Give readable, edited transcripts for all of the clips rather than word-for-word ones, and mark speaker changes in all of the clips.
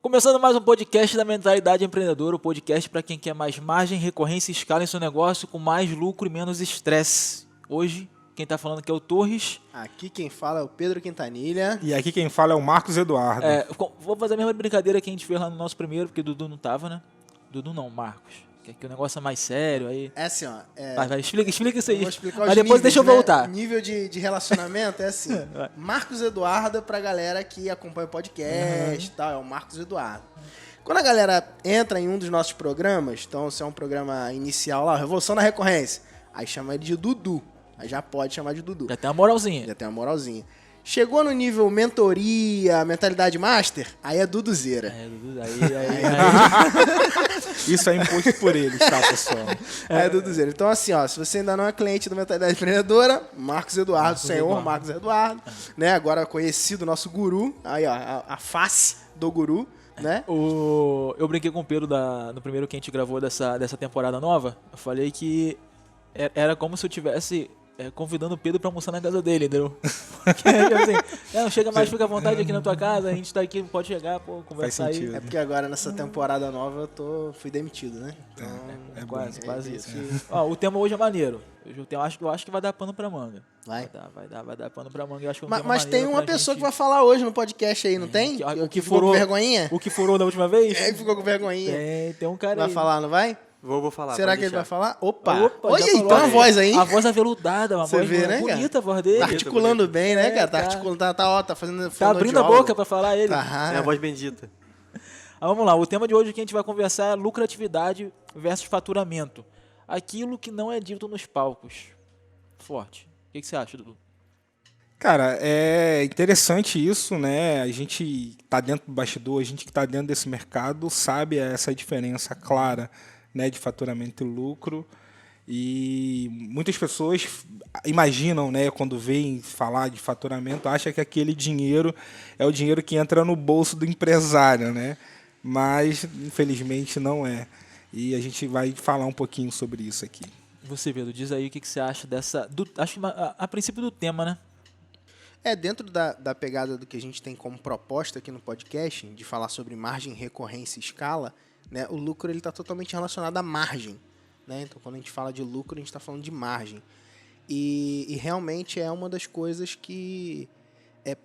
Speaker 1: Começando mais um podcast da Mentalidade Empreendedora, o podcast para quem quer mais margem, recorrência e escala em seu negócio com mais lucro e menos estresse. Hoje, quem está falando aqui é o Torres.
Speaker 2: Aqui quem fala é o Pedro Quintanilha.
Speaker 3: E aqui quem fala é o Marcos Eduardo.
Speaker 1: Vou fazer a mesma brincadeira que a gente fez lá no nosso primeiro, porque o Dudu não tava, né? Dudu não, Marcos. Que aqui o negócio é mais sério aí.
Speaker 2: É assim, ó.
Speaker 1: Vai, explica isso aí.
Speaker 2: Vou explicar
Speaker 1: Mas
Speaker 2: os
Speaker 1: depois
Speaker 2: níveis,
Speaker 1: deixa eu voltar.
Speaker 2: Nível de relacionamento é assim. Marcos Eduardo pra galera que acompanha o podcast e tal, é o Marcos Eduardo. Quando a galera entra em um dos nossos programas, então se é um programa inicial lá, Revolução na Recorrência, aí chama ele de Dudu. Aí já pode chamar de Dudu.
Speaker 1: Já tem uma moralzinha.
Speaker 2: Já tem uma moralzinha. Chegou no nível mentoria, mentalidade master, aí é Duduzeira.
Speaker 1: Dudu, aí.
Speaker 3: Isso é imposto por eles, tá, pessoal?
Speaker 2: É Duduzeira. Então, assim, ó, se você ainda não é cliente do Mentalidade Empreendedora, Marcos Eduardo, Marcos Eduardo, né? Agora conhecido, nosso guru, aí, ó, a face do guru, né?
Speaker 1: Eu brinquei com o Pedro no primeiro que a gente gravou dessa temporada nova. Eu falei que era como se eu tivesse convidando o Pedro pra almoçar na casa dele, entendeu? Porque, assim, não chega mais, fica à vontade aqui na tua casa, a gente tá aqui, pode chegar, pô, conversar
Speaker 3: Faz
Speaker 1: aí.
Speaker 3: sentido.
Speaker 2: É porque agora, nessa temporada nova, fui demitido, né? Então,
Speaker 1: Quase isso. Ó, o tema hoje é maneiro. Eu acho que vai dar pano pra manga.
Speaker 2: Vai
Speaker 1: dar pano pra manga. Eu acho que é um tema
Speaker 2: Mas tem
Speaker 1: maneiro
Speaker 2: uma
Speaker 1: pra
Speaker 2: pessoa
Speaker 1: gente.
Speaker 2: que vai falar hoje no podcast aí, não tem?
Speaker 1: O que
Speaker 2: ficou com
Speaker 1: furou,
Speaker 2: vergonhinha?
Speaker 1: O que furou da última vez?
Speaker 2: É, ficou com vergonhinha.
Speaker 1: Tem um cara
Speaker 2: Vai
Speaker 1: aí.
Speaker 2: falar, não vai?
Speaker 4: Vou falar.
Speaker 2: Será
Speaker 4: pode
Speaker 2: que ele vai
Speaker 4: deixar.
Speaker 2: falar? Opa!
Speaker 1: Já
Speaker 2: Olha aí,
Speaker 1: falou.
Speaker 2: então a voz aí.
Speaker 1: A voz aveludada, uma
Speaker 2: Você
Speaker 1: voz
Speaker 2: vê, né, cara?
Speaker 1: bonita a voz dele.
Speaker 2: Tá articulando bem, né, cara? Tá
Speaker 1: tá.
Speaker 2: articulando, tá fazendo
Speaker 1: Tá abrindo a boca pra falar ele.
Speaker 2: Tá.
Speaker 4: É a voz bendita.
Speaker 1: Vamos lá, o tema de hoje que a gente vai conversar é lucratividade versus faturamento. Aquilo que não é dito nos palcos. Forte. O que você acha, Dudu?
Speaker 3: Cara, é interessante isso, né? A gente tá dentro do bastidor, a gente que tá dentro desse mercado sabe essa diferença clara, né, de faturamento e lucro. E muitas pessoas imaginam, né, quando veem falar de faturamento, acham que aquele dinheiro é o dinheiro que entra no bolso do empresário, né? Mas, infelizmente, não é. E a gente vai falar um pouquinho sobre isso aqui.
Speaker 1: Você, Pedro, diz aí o que você acha dessa... acho que a princípio do tema, né?
Speaker 2: Dentro da pegada do que a gente tem como proposta aqui no podcast, de falar sobre margem, recorrência e escala, né, o lucro ele está totalmente relacionado à margem. Né? Então, quando a gente fala de lucro, a gente está falando de margem. E realmente é uma das coisas que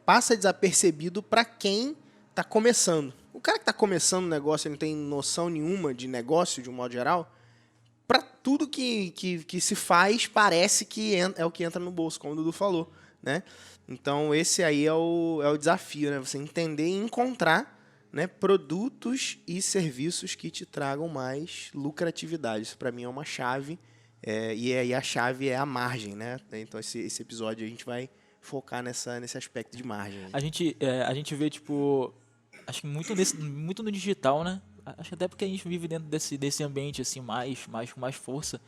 Speaker 2: passa desapercebido para quem está começando. O cara que está começando o negócio, ele não tem noção nenhuma de negócio, de um modo geral, para tudo que se faz, parece que é o que entra no bolso, como o Dudu falou. Né? Então, esse aí é o desafio, né? Você entender e encontrar, né, produtos e serviços que te tragam mais lucratividade. Isso, para mim, é uma chave. E aí a chave é a margem. Né? Então, esse episódio a gente vai focar nesse aspecto de margem.
Speaker 1: A gente vê, tipo... Acho que muito no digital, né? Acho que até porque a gente vive dentro desse ambiente, assim, com mais força.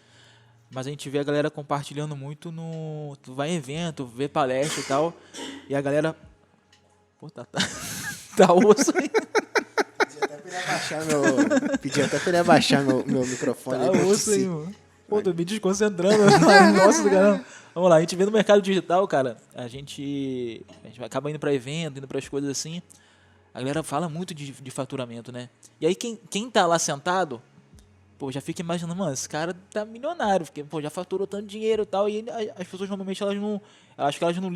Speaker 1: Mas a gente vê a galera compartilhando muito Tu vai em evento, vê palestra e tal. E a galera... Pô, tá osso aí.
Speaker 2: Pedi até pra ele abaixar meu microfone.
Speaker 1: Tá osso aí, mano. Pô, tô me desconcentrando. Nossa, do caramba. Vamos lá, a gente vê no mercado digital, cara. A gente acaba indo pra evento, indo pras coisas assim. A galera fala muito de faturamento, né? E aí quem tá lá sentado... Pô, já fica imaginando, mano, esse cara tá milionário, porque, pô, já faturou tanto dinheiro e tal, e as pessoas normalmente, acho que elas não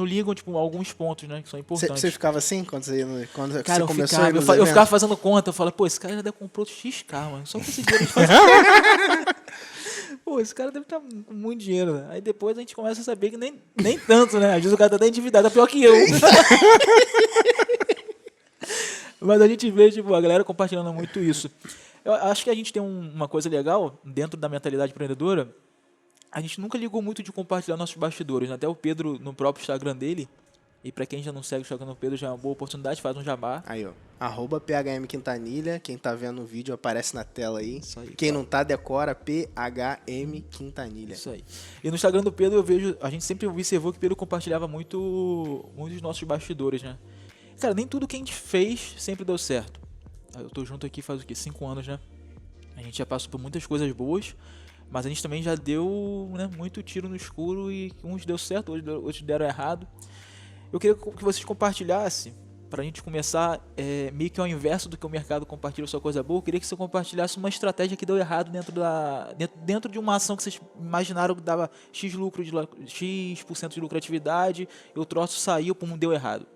Speaker 1: ligam, tipo, alguns pontos, né, que são importantes.
Speaker 2: Você ficava assim quando quando
Speaker 1: cara,
Speaker 2: você começou
Speaker 1: eu ficava fazendo conta, eu falava, pô, esse cara já deve comprou XK, mano, só com esse dinheiro ele faz... Pô, esse cara deve estar com muito dinheiro, né? Aí depois a gente começa a saber que nem tanto, né, às vezes o cara tá até endividado, é pior que eu. Mas a gente vê, tipo, a galera compartilhando muito isso. Eu acho que a gente tem uma coisa legal dentro da mentalidade empreendedora. A gente nunca ligou muito de compartilhar nossos bastidores, né? Até o Pedro, no próprio Instagram dele, e pra quem já não segue o Instagram do Pedro, já é uma boa oportunidade, faz um jabá.
Speaker 2: Aí, ó. @PHM Quintanilha. Quem tá vendo o vídeo aparece na tela aí.
Speaker 1: Isso aí,
Speaker 2: Quem não tá, decora PHM Quintanilha.
Speaker 1: Isso aí. E no Instagram do Pedro eu vejo, a gente sempre observou que o Pedro compartilhava muito dos nossos bastidores, né? Cara, nem tudo que a gente fez sempre deu certo. Eu tô junto aqui faz o quê? 5 anos, né? A gente já passou por muitas coisas boas, mas a gente também já deu, né, muito tiro no escuro e uns deu certo, outros deram errado. Eu queria que vocês compartilhassem pra gente começar, meio que ao inverso do que o mercado compartilha sua coisa boa, eu queria que você compartilhasse uma estratégia que deu errado dentro de uma ação que vocês imaginaram que dava X X% de lucratividade, e o troço saiu, pum, deu errado.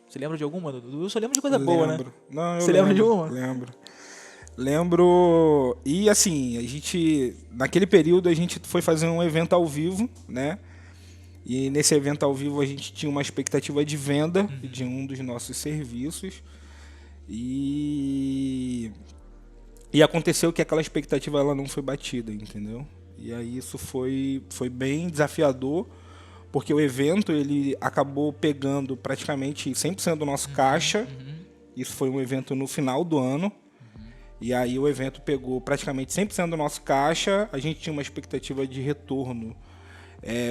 Speaker 1: Você lembra de alguma, Dudu? Eu só lembro de coisa boa, né?
Speaker 3: Não, eu
Speaker 1: Você lembra de uma?
Speaker 3: Lembro. E assim, a gente, naquele período, a gente foi fazer um evento ao vivo, né? E nesse evento ao vivo a gente tinha uma expectativa de venda de um dos nossos serviços. E aconteceu que aquela expectativa ela não foi batida, entendeu? E aí isso foi bem desafiador, porque o evento ele acabou pegando praticamente 100% do nosso caixa. Isso foi um evento no final do ano. E aí o evento pegou praticamente 100% do nosso caixa. A gente tinha uma expectativa de retorno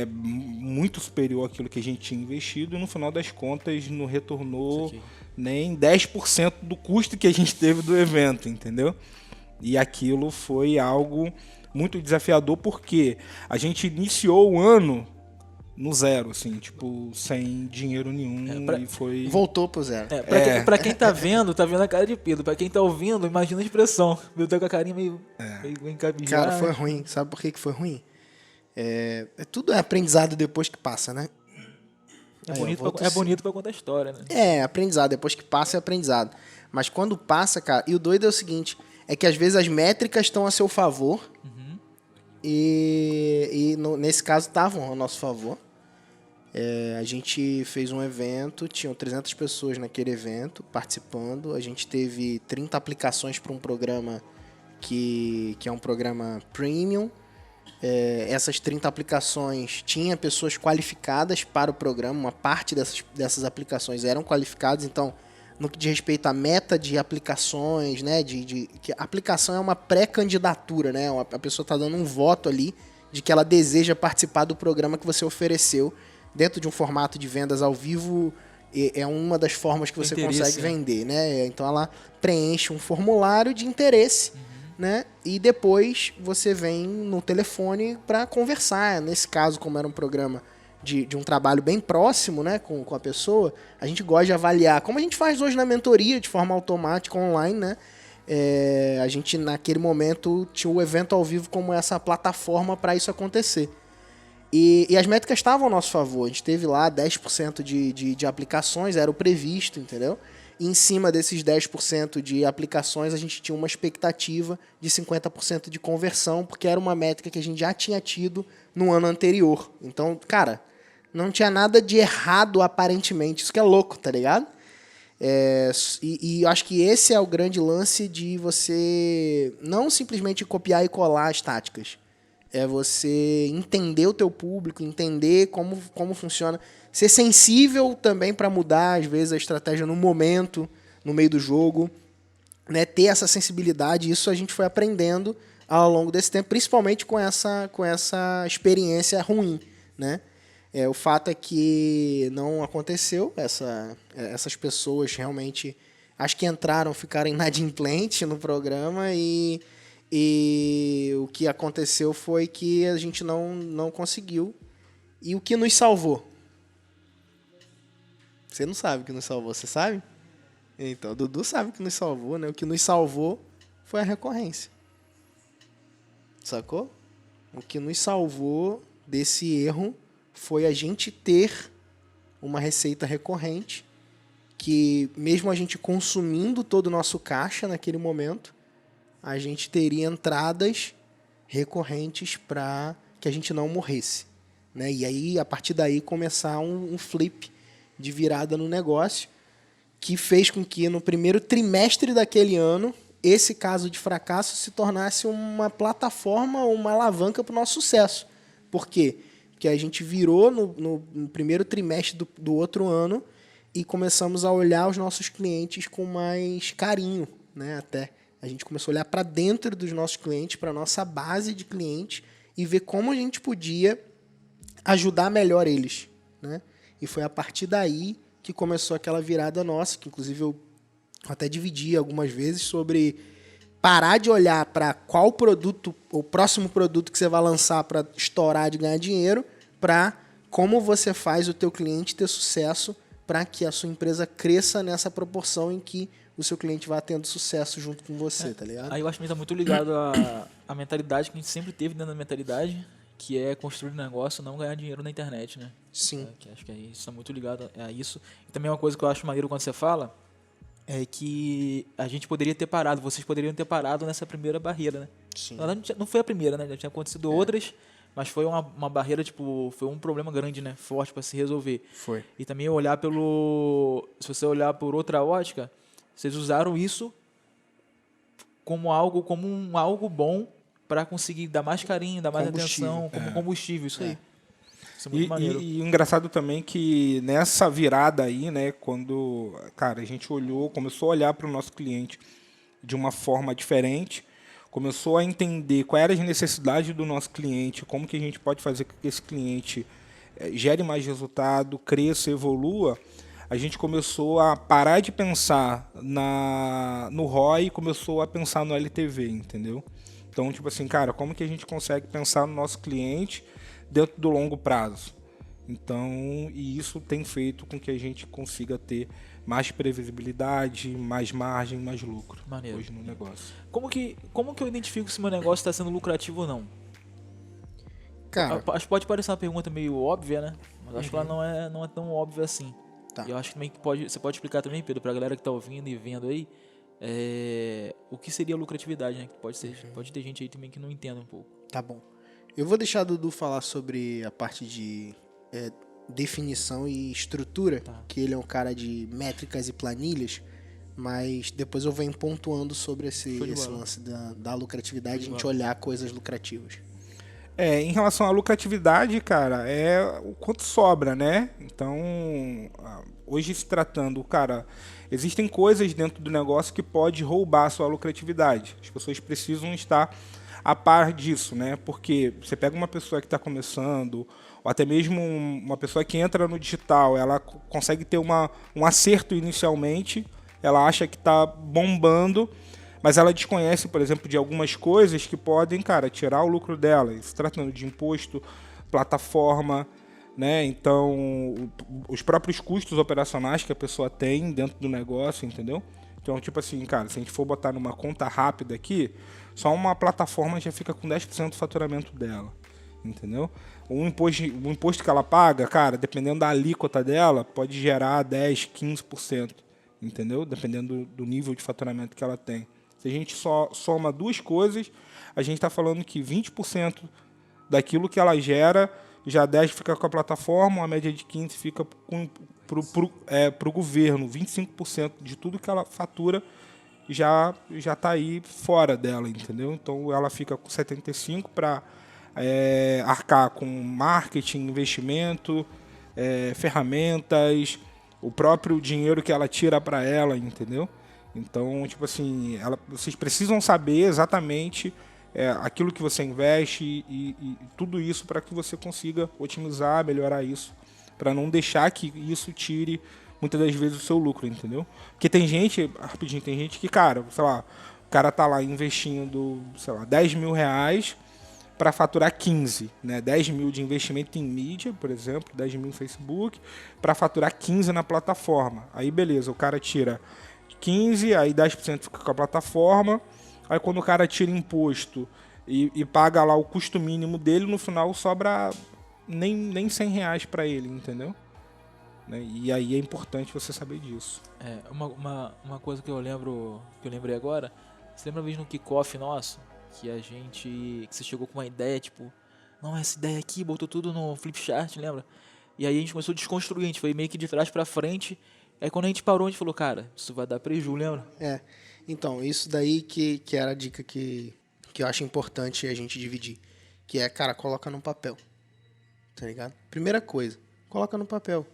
Speaker 3: muito superior àquilo que a gente tinha investido. E no final das contas não retornou nem 10% do custo que a gente teve do evento, entendeu? E aquilo foi algo muito desafiador, porque a gente iniciou o ano no zero, assim, tipo, sem dinheiro nenhum. E foi...
Speaker 2: Voltou pro zero.
Speaker 1: Pra quem tá vendo a cara de Pedro. Pra quem tá ouvindo, imagina a expressão. Eu tô com a carinha meio encabijada.
Speaker 2: Cara, foi ruim. Sabe por que foi ruim? Tudo é aprendizado depois que passa, né?
Speaker 1: É bonito pra contar história, né?
Speaker 2: Aprendizado. Depois que passa é aprendizado. Mas quando passa, cara... E o doido é o seguinte, é que às vezes as métricas estão a seu favor. Nesse caso estavam a nosso favor. A gente fez um evento, tinham 300 pessoas naquele evento participando. A gente teve 30 aplicações para um programa que é um programa premium. Essas 30 aplicações tinha pessoas qualificadas para o programa. Uma parte dessas aplicações eram qualificadas. Então, no que diz respeito à meta de aplicações, né, que a aplicação é uma pré-candidatura, né, a pessoa está dando um voto ali de que ela deseja participar do programa que você ofereceu dentro de um formato de vendas ao vivo. É uma das formas que você consegue vender, né? Então ela preenche um formulário de interesse, né, e depois você vem no telefone para conversar. Nesse caso, como era um programa de um trabalho bem próximo, né, com a pessoa, a gente gosta de avaliar, como a gente faz hoje na mentoria, de forma automática, online, né? A gente, naquele momento, tinha o evento ao vivo como essa plataforma para isso acontecer. E as métricas estavam ao nosso favor. A gente teve lá 10% de aplicações, era o previsto, entendeu? E em cima desses 10% de aplicações, a gente tinha uma expectativa de 50% de conversão, porque era uma métrica que a gente já tinha tido no ano anterior. Então, cara, não tinha nada de errado aparentemente. Isso que é louco, tá ligado? E eu acho que esse é o grande lance de você não simplesmente copiar e colar as táticas. É você entender o teu público, entender como funciona, ser sensível também para mudar, às vezes, a estratégia no momento, no meio do jogo, né? Ter essa sensibilidade. Isso a gente foi aprendendo ao longo desse tempo, principalmente com essa experiência ruim, né? O fato é que não aconteceu. Essas pessoas realmente, acho que ficaram inadimplentes no programa e o que aconteceu foi que a gente não conseguiu. E o que nos salvou? Você não sabe o que nos salvou, você sabe? Então, o Dudu sabe o que nos salvou, né? O que nos salvou foi a recorrência. Sacou? O que nos salvou desse erro foi a gente ter uma receita recorrente que, mesmo a gente consumindo todo o nosso caixa naquele momento, a gente teria entradas recorrentes para que a gente não morresse, né? E aí, a partir daí, começar um flip de virada no negócio, que fez com que no primeiro trimestre daquele ano, esse caso de fracasso se tornasse uma plataforma, uma alavanca para o nosso sucesso. Por quê? Porque a gente virou no primeiro trimestre do outro ano e começamos a olhar os nossos clientes com mais carinho, né? Até a gente começou a olhar para dentro dos nossos clientes, para a nossa base de clientes, e ver como a gente podia ajudar melhor eles, né? E foi a partir daí que começou aquela virada nossa, que inclusive eu até dividi algumas vezes, sobre parar de olhar para qual produto, o próximo produto que você vai lançar para estourar de ganhar dinheiro, para como você faz o teu cliente ter sucesso para que a sua empresa cresça nessa proporção em que o seu cliente vai tendo sucesso junto com você, tá ligado?
Speaker 1: Aí eu acho que tá muito ligado à mentalidade que a gente sempre teve dentro da mentalidade, que é construir negócio, não ganhar dinheiro na internet, né?
Speaker 2: Sim.
Speaker 1: Que acho que isso tá muito ligado a isso. E também uma coisa que eu acho maneiro quando você fala é que a gente poderia ter parado, vocês poderiam ter parado nessa primeira barreira, né?
Speaker 2: Sim.
Speaker 1: Não foi a primeira, né? Já tinha acontecido outras, mas foi uma barreira, tipo, foi um problema grande, né? Forte para se resolver.
Speaker 2: Foi.
Speaker 1: E também olhar se você olhar por outra ótica, vocês usaram isso como algo bom para conseguir dar mais carinho, dar mais atenção, como combustível, isso aí. Isso é muito maneiro.
Speaker 3: E engraçado também que nessa virada aí, né, quando, cara, a gente começou a olhar para o nosso cliente de uma forma diferente, começou a entender quais eram as necessidades do nosso cliente, como que a gente pode fazer com que esse cliente gere mais resultado, cresça, evolua, a gente começou a parar de pensar no ROI e começou a pensar no LTV, entendeu? Então, tipo assim, cara, como que a gente consegue pensar no nosso cliente dentro do longo prazo? Então, e isso tem feito com que a gente consiga ter mais previsibilidade, mais margem, mais lucro
Speaker 1: Maneiro.
Speaker 3: hoje no negócio.
Speaker 1: Como que eu identifico se meu negócio está sendo lucrativo ou não?
Speaker 2: Cara,
Speaker 1: Acho que pode parecer uma pergunta meio óbvia, né? Mas acho que ela não é tão óbvia assim.
Speaker 2: Tá.
Speaker 1: E eu acho que também que você pode explicar também, Pedro, pra galera que tá ouvindo e vendo aí, o que seria lucratividade, né? Que pode ter gente aí também que não entenda um pouco.
Speaker 2: tá bom. Eu vou deixar a Dudu falar sobre a parte de definição e estrutura, que ele é um cara de métricas e planilhas, mas depois eu venho pontuando sobre esse lance da lucratividade, a gente olhar coisas lucrativas.
Speaker 3: Em relação à lucratividade, cara, é o quanto sobra, né? Então, hoje se tratando, cara, existem coisas dentro do negócio que pode roubar a sua lucratividade. As pessoas precisam estar a par disso, né? Porque você pega uma pessoa que está começando, ou até mesmo uma pessoa que entra no digital, ela consegue ter um acerto inicialmente, ela acha que está bombando, mas ela desconhece, por exemplo, de algumas coisas que podem, cara, tirar o lucro dela. Se tratando de imposto, plataforma, né? Então, os próprios custos operacionais que a pessoa tem dentro do negócio, entendeu? Então, tipo assim, cara, se a gente for botar numa conta rápida aqui, só uma plataforma já fica com 10% do faturamento dela, entendeu? O imposto que ela paga, cara, dependendo da alíquota dela, pode gerar 10, 15%, entendeu? Dependendo do nível de faturamento que ela tem. Se a gente só soma duas coisas, a gente está falando que 20% daquilo que ela gera, já 10% fica com a plataforma, a média de 15% fica para o governo, 25% de tudo que ela fatura já está aí fora dela, entendeu? Então ela fica com 75% para arcar com marketing, investimento, ferramentas, o próprio dinheiro que ela tira para ela, entendeu? Então, tipo assim, vocês precisam saber exatamente aquilo que você investe e tudo isso para que você consiga otimizar, melhorar isso, para não deixar que isso tire muitas das vezes o seu lucro, entendeu? Porque tem gente que, cara, sei lá, o cara tá lá investindo, sei lá, 10 mil reais para faturar 15, né? 10 mil de investimento em mídia, por exemplo, 10 mil em Facebook, para faturar 15 na plataforma. Aí beleza, o cara tira 15, aí 10% fica com a plataforma, aí quando o cara tira imposto e paga lá o custo mínimo dele, no final sobra nem 100 reais para ele, entendeu? E aí é importante você saber disso.
Speaker 1: Uma coisa que eu lembrei agora, você lembra mesmo no kickoff nosso, que você chegou com uma ideia, tipo, não, essa ideia aqui, botou tudo no Flipchart, lembra? E aí a gente começou a desconstruir, a gente foi meio que de trás pra frente. Aí quando a gente parou, a gente falou, cara, isso vai dar prejuízo, lembra?
Speaker 2: Então, isso daí que era a dica que eu acho importante a gente dividir. Que é, cara, coloca no papel. Tá ligado? Primeira coisa, coloca no papel.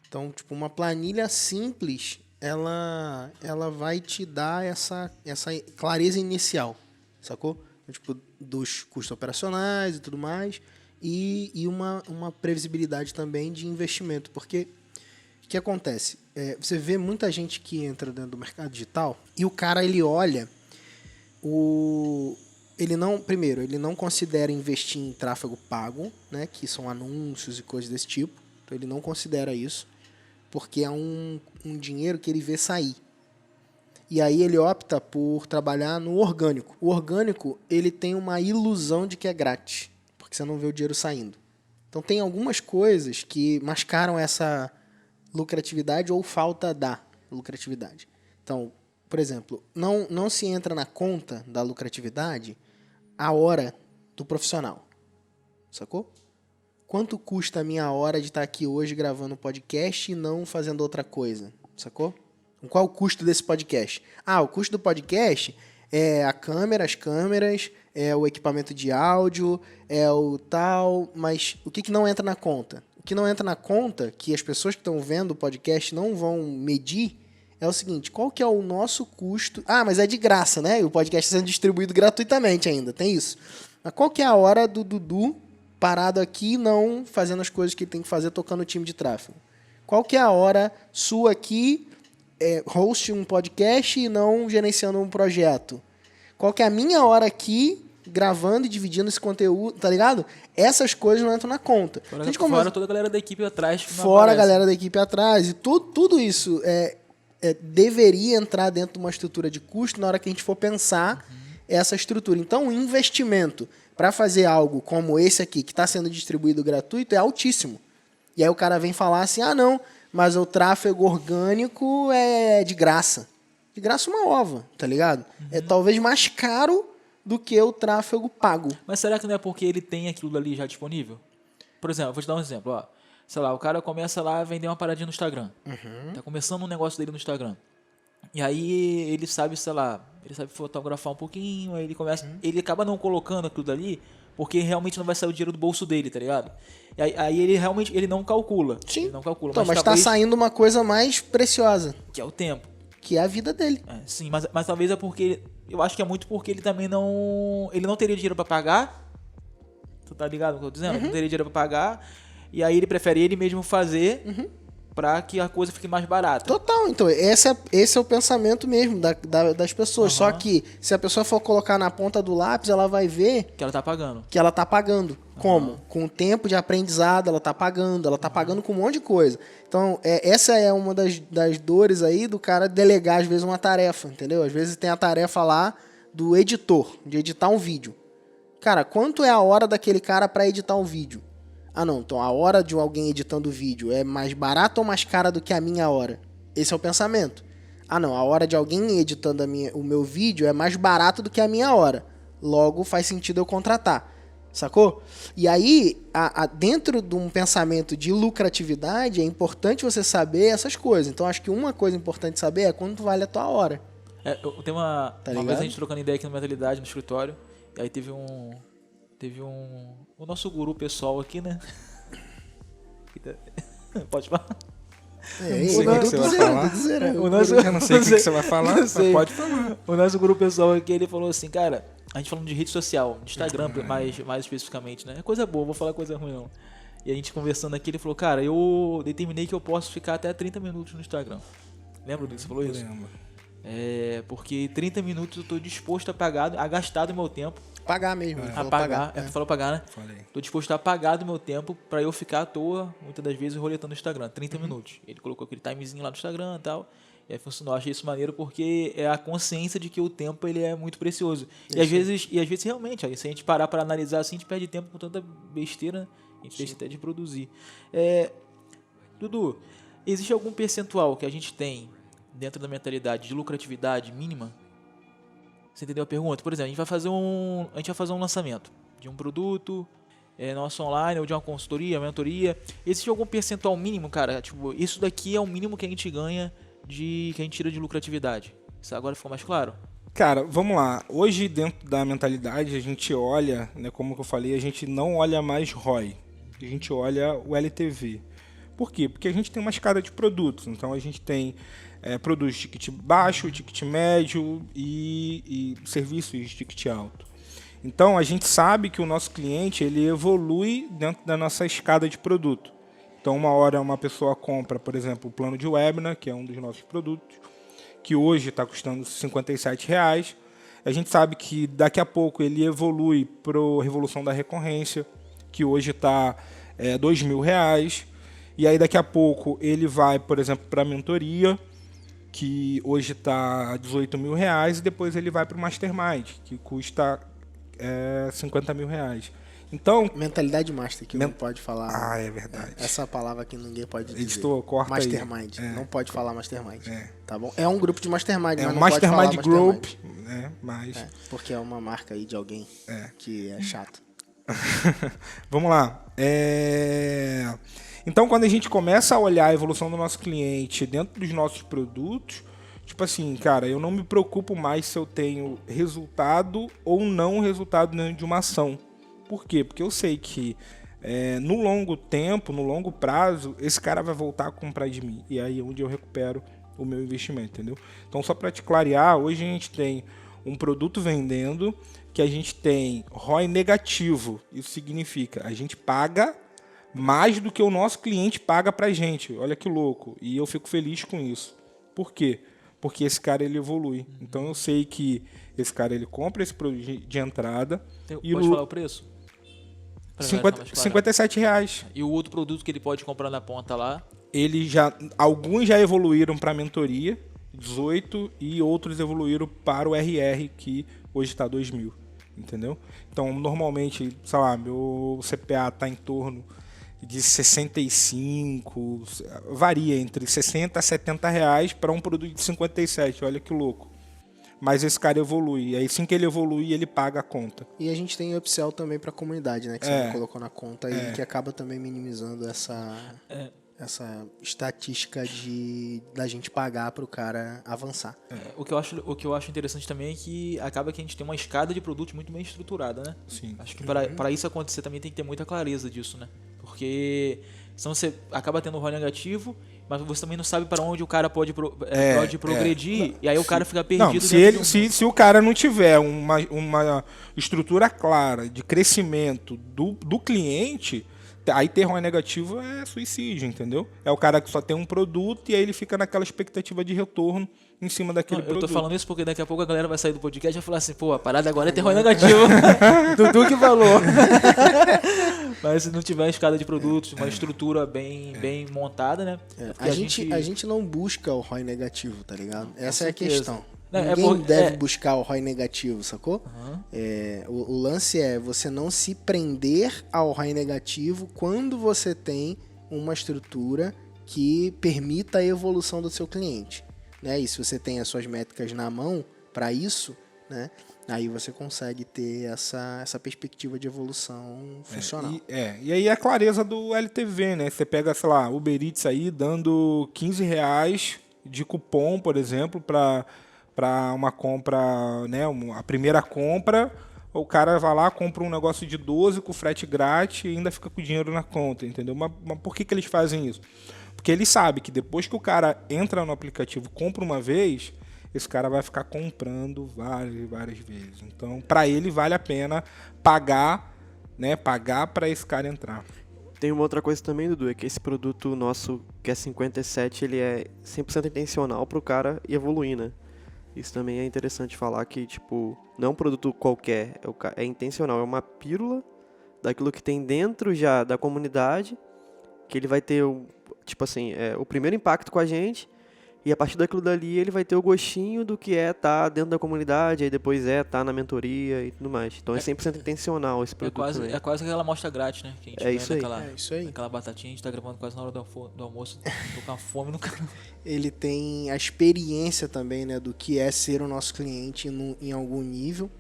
Speaker 2: Então, tipo, uma planilha simples, ela vai te dar essa clareza inicial, sacou? Tipo, dos custos operacionais e tudo mais, e uma previsibilidade também de investimento, porque o que acontece? Você vê muita gente que entra dentro do mercado digital e o cara, ele olha ele não considera investir em tráfego pago, né, que são anúncios e coisas desse tipo, então ele não considera isso. porque é um dinheiro que ele vê sair. E aí ele opta por trabalhar no orgânico. O orgânico, ele tem uma ilusão de que é grátis, porque você não vê o dinheiro saindo. Então tem algumas coisas que mascaram essa lucratividade ou falta da lucratividade. Então, por exemplo, não se entra na conta da lucratividade a hora do profissional. Sacou? Quanto custa a minha hora de estar aqui hoje gravando um podcast e não fazendo outra coisa? Sacou? Qual o custo desse podcast? O custo do podcast é a câmera, as câmeras, é o equipamento de áudio, é o tal, mas o que não entra na conta? O que não entra na conta, que as pessoas que estão vendo o podcast não vão medir, é o seguinte, qual que é o nosso custo? Mas é de graça, né? E o podcast está sendo distribuído gratuitamente ainda, tem isso. Mas qual que é a hora do Dudu parado aqui não fazendo as coisas que ele tem que fazer tocando o time de tráfego? Qual que é a hora sua aqui host um podcast e não gerenciando um projeto? Qual que é a minha hora aqui gravando e dividindo esse conteúdo, tá ligado? Essas coisas não entram na conta.
Speaker 1: Fora toda a galera da equipe atrás.
Speaker 2: Fora a galera da equipe atrás. E tudo isso deveria entrar dentro de uma estrutura de custo na hora que a gente for pensar essa estrutura. Então, o investimento para fazer algo como esse aqui, que está sendo distribuído gratuito, é altíssimo. E aí o cara vem falar assim, não, mas o tráfego orgânico é de graça. De graça uma ova, tá ligado? É talvez mais caro do que o tráfego pago.
Speaker 1: Mas será que não é porque ele tem aquilo ali já disponível? Por exemplo, eu vou te dar um exemplo. Ó. Sei lá, o cara começa lá a vender uma paradinha no Instagram. Tá começando um negócio dele no Instagram. E aí ele sabe, sei lá, ele sabe fotografar um pouquinho, aí ele começa... Ele acaba não colocando aquilo dali porque realmente não vai sair o dinheiro do bolso dele, tá ligado? E aí ele realmente ele não calcula.
Speaker 2: Sim.
Speaker 1: Ele não calcula.
Speaker 2: Então, mas
Speaker 1: talvez,
Speaker 2: tá saindo uma coisa mais preciosa.
Speaker 1: que é o tempo.
Speaker 2: Que é a vida dele.
Speaker 1: Sim, mas talvez é porque... Eu acho que é muito porque ele também não... Ele não teria dinheiro pra pagar. Tu tá ligado no que eu tô dizendo? Não teria dinheiro pra pagar. E aí ele prefere ele mesmo fazer pra que a coisa fique mais barata.
Speaker 2: Total. Então, esse é o pensamento mesmo das pessoas. Só que se a pessoa for colocar na ponta do lápis, ela vai ver
Speaker 1: Que ela tá pagando.
Speaker 2: que ela tá pagando. Como? Com o tempo de aprendizado, ela tá pagando com um monte de coisa. Então, essa é uma das dores aí do cara delegar, às vezes, uma tarefa, entendeu? Às vezes tem a tarefa lá do editor, de editar um vídeo. Cara, quanto é a hora daquele cara para editar um vídeo? Não, então a hora de alguém editando o vídeo é mais barata ou mais cara do que a minha hora? Esse é o pensamento. Não, a hora de alguém editando o meu vídeo é mais barato do que a minha hora. Logo, faz sentido eu contratar. Sacou? E aí, dentro de um pensamento de lucratividade, é importante você saber essas coisas. Então, acho que uma coisa importante saber é quanto vale a tua hora.
Speaker 1: Tem uma vez a gente trocando ideia aqui na Mentalidade, no escritório, e aí teve o nosso guru pessoal aqui, né? Pode falar?
Speaker 3: Eu não sei o que você vai falar. Eu não sei o que você vai falar, mas pode falar.
Speaker 1: O nosso guru pessoal aqui, ele falou assim, cara, a gente falando de rede social, de Instagram mais especificamente, né? É coisa boa, vou falar coisa ruim não. E a gente conversando aqui, ele falou, cara, eu determinei que eu posso ficar até 30 minutos no Instagram. Lembra do que você falou isso?
Speaker 3: Lembro.
Speaker 1: Porque 30 minutos eu tô disposto a gastar do meu tempo.
Speaker 2: Pagar mesmo.
Speaker 1: Falou pagar, né?
Speaker 3: Falei.
Speaker 1: Tô disposto a pagar do meu tempo pra eu ficar à toa, muitas das vezes, roletando no Instagram. 30 minutos. Ele colocou aquele timezinho lá no Instagram e tal. E aí funcionou. Eu achei isso maneiro porque é a consciência de que o tempo ele é muito precioso. E às vezes realmente, se a gente parar pra analisar assim, a gente perde tempo com tanta besteira, a gente deixa até de produzir. Dudu, existe algum percentual que a gente tem dentro da mentalidade de lucratividade mínima? Você entendeu a pergunta? Por exemplo, a gente vai fazer um lançamento de um produto nosso online ou de uma consultoria, mentoria. Existe algum percentual mínimo, cara? Tipo, isso daqui é o mínimo que a gente ganha que a gente tira de lucratividade. Isso agora ficou mais claro?
Speaker 3: Cara, vamos lá. Hoje, dentro da mentalidade, a gente olha, né, como eu falei, a gente não olha mais ROI. A gente olha o LTV. Por quê? Porque a gente tem uma escada de produtos. Então, a gente tem produtos de ticket baixo, ticket médio e serviços de ticket alto. Então, a gente sabe que o nosso cliente ele evolui dentro da nossa escada de produto. Então, uma hora uma pessoa compra, por exemplo, o plano de webinar, que é um dos nossos produtos, que hoje está custando R$ 57,00. A gente sabe que daqui a pouco ele evolui para a Revolução da Recorrência, que hoje está R$ 2.000. E aí daqui a pouco ele vai, por exemplo, para a mentoria, que hoje está R$18 mil, e depois ele vai para o Mastermind, que custa R$50 mil. Então,
Speaker 2: Mentalidade Master, que não pode falar.
Speaker 3: Ah, é verdade.
Speaker 2: Essa palavra que ninguém pode dizer.
Speaker 3: Editor, corta aí.
Speaker 2: Mastermind. Não pode falar Mastermind. Tá bom? É um grupo de Mastermind,
Speaker 3: É
Speaker 2: mas
Speaker 3: um
Speaker 2: não pode falar
Speaker 3: Mastermind Group,
Speaker 2: Mastermind.
Speaker 3: né? Mas
Speaker 2: Porque é uma marca aí de alguém que é chato.
Speaker 3: vamos lá. Então, quando a gente começa a olhar a evolução do nosso cliente dentro dos nossos produtos, tipo assim, cara, eu não me preocupo mais se eu tenho resultado ou não resultado dentro de uma ação. Por quê? Porque eu sei que no longo tempo, no longo prazo, esse cara vai voltar a comprar de mim. E aí é onde eu recupero o meu investimento, entendeu? Então, só para te clarear, hoje a gente tem um produto vendendo que a gente tem ROI negativo. Isso significa a gente paga mais do que o nosso cliente paga pra gente. Olha que louco. E eu fico feliz com isso. Por quê? Porque esse cara ele evolui. Então eu sei que esse cara ele compra esse produto de entrada.
Speaker 1: Pode falar o preço?
Speaker 3: R$57.
Speaker 1: E o outro produto que ele pode comprar na ponta lá?
Speaker 3: Alguns já evoluíram para a mentoria, 18, e outros evoluíram para o RR, que hoje está 2.000, entendeu? Então, normalmente, sei lá, meu CPA está em torno de 65, varia entre 60 a 70 reais para um produto de 57, olha que louco. Mas esse cara evolui, e aí assim que ele evolui, ele paga a conta.
Speaker 2: E a gente tem upsell também para a comunidade, né? Que você colocou na conta aí, que acaba também minimizando essa estatística da gente pagar para o cara avançar.
Speaker 1: O que eu acho interessante também é que acaba que a gente tem uma escada de produtos muito bem estruturada, né?
Speaker 3: Sim.
Speaker 1: Acho que para isso acontecer também tem que ter muita clareza disso, né? Porque senão você acaba tendo um ROI negativo, mas você também não sabe para onde o cara pode progredir, e aí o cara fica perdido.
Speaker 3: Não, se o cara não tiver uma estrutura clara de crescimento do cliente, aí ter ROI negativo é suicídio, entendeu? É o cara que só tem um produto e aí ele fica naquela expectativa de retorno em cima daquele produto.
Speaker 1: Eu tô falando isso porque daqui a pouco a galera vai sair do podcast e vai falar assim, pô, a parada agora é ter ROI negativo. Dudu que falou. Mas se não tiver uma escada de produtos, uma estrutura bem montada, né?
Speaker 2: A gente não busca o ROI negativo, tá ligado? Essa é a questão.
Speaker 1: Não,
Speaker 2: Ninguém deve buscar o ROI negativo, sacou? O lance é você não se prender ao ROI negativo quando você tem uma estrutura que permita a evolução do seu cliente. Né? E se você tem as suas métricas na mão para isso, né? Aí você consegue ter essa perspectiva de evolução funcional.
Speaker 3: E aí é a clareza do LTV, né? Você pega, sei lá, Uber Eats aí dando R$15 de cupom, por exemplo, para uma compra, né? A primeira compra, o cara vai lá, compra um negócio de 12 com frete grátis e ainda fica com dinheiro na conta, entendeu? Mas por que eles fazem isso? Porque ele sabe que depois que o cara entra no aplicativo, compra uma vez, esse cara vai ficar comprando várias vezes. Então, para ele vale a pena pagar, né? Pagar para esse cara entrar.
Speaker 4: Tem uma outra coisa também, Dudu, é que esse produto nosso, que é 57, ele é 100% intencional para o cara evoluir, né? Isso também é interessante falar que, tipo, não é um produto qualquer, é intencional, é uma pílula daquilo que tem dentro já da comunidade, que ele vai ter, tipo assim, o primeiro impacto com a gente, e a partir daquilo dali ele vai ter o gostinho do que é estar dentro da comunidade, aí depois estar na mentoria e tudo mais. Então é 100% intencional esse produto.
Speaker 1: É quase aquela amostra grátis, né? Que a gente
Speaker 2: isso aí.
Speaker 1: Aquela batatinha, a gente tá gravando quase na hora do almoço, tô com a fome no canal.
Speaker 2: Ele tem a experiência também, né, do que é ser o nosso cliente em algum nível.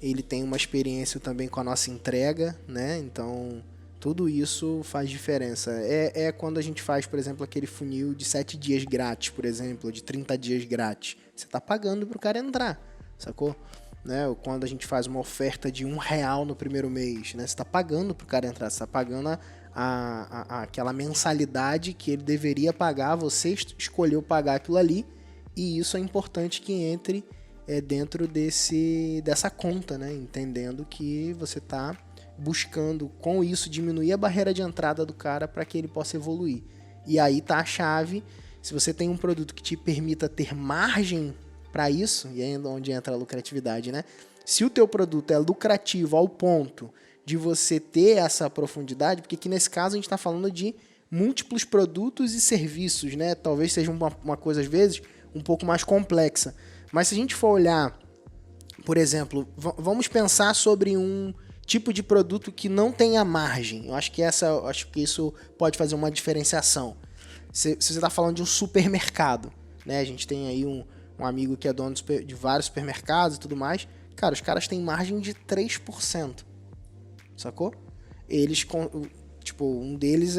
Speaker 2: Ele tem uma experiência também com a nossa entrega, né? Então, tudo isso faz diferença. É quando a gente faz, por exemplo, aquele funil de 7 dias grátis, por exemplo, de 30 dias grátis. Você tá pagando pro cara entrar, sacou? Né? Ou quando a gente faz uma oferta de R$1 no primeiro mês, né? Você tá pagando pro cara entrar, você tá pagando aquela mensalidade que ele deveria pagar, você escolheu pagar aquilo ali, e isso é importante que entre dentro dessa conta, né? Entendendo que você tá buscando, com isso, diminuir a barreira de entrada do cara para que ele possa evoluir. E aí tá a chave. Se você tem um produto que te permita ter margem para isso, e aí é onde entra a lucratividade, né? Se o teu produto é lucrativo ao ponto de você ter essa profundidade, porque aqui nesse caso a gente está falando de múltiplos produtos e serviços, né? Talvez seja uma coisa, às vezes, um pouco mais complexa. Mas se a gente for olhar, por exemplo, vamos pensar sobre um tipo de produto que não tenha margem. Eu acho que isso pode fazer uma diferenciação. Se você está falando de um supermercado, né? A gente tem aí um amigo que é dono de vários supermercados e tudo mais. Cara, os caras têm margem de 3%. Sacou? Eles, tipo, um deles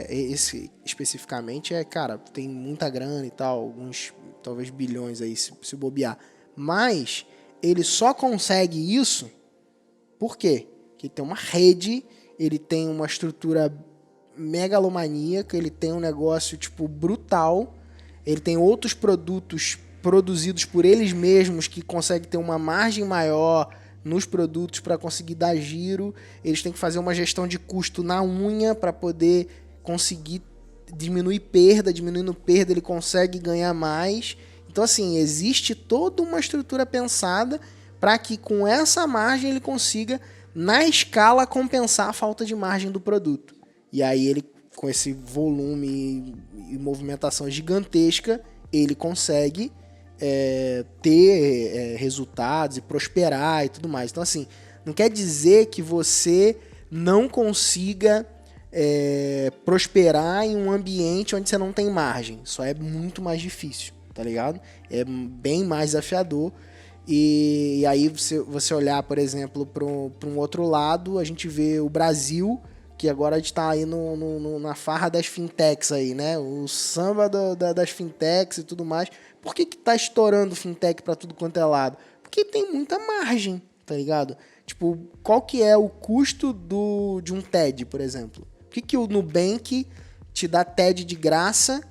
Speaker 2: esse especificamente cara, tem muita grana e tal, alguns, talvez bilhões aí, se bobear. Mas ele só consegue isso, por quê? Porque ele tem uma rede, ele tem uma estrutura megalomaníaca, ele tem um negócio, tipo, brutal, ele tem outros produtos produzidos por eles mesmos que conseguem ter uma margem maior nos produtos para conseguir dar giro, eles têm que fazer uma gestão de custo na unha para poder conseguir diminuir perda, diminuindo perda ele consegue ganhar mais. Então assim, existe toda uma estrutura pensada para que com essa margem ele consiga, na escala, compensar a falta de margem do produto. E aí ele, com esse volume e movimentação gigantesca, ele consegue ter resultados e prosperar e tudo mais. Então, assim, não quer dizer que você não consiga prosperar em um ambiente onde você não tem margem. Só é muito mais difícil, tá ligado? É bem mais desafiador. E aí, você olhar, por exemplo, para um outro lado, a gente vê o Brasil, que agora a gente está aí na farra das fintechs aí, né? O samba das fintechs e tudo mais. Por que tá estourando fintech para tudo quanto é lado? Porque tem muita margem, tá ligado? Tipo, qual que é o custo de um TED, por exemplo? Por que o Nubank te dá TED de graça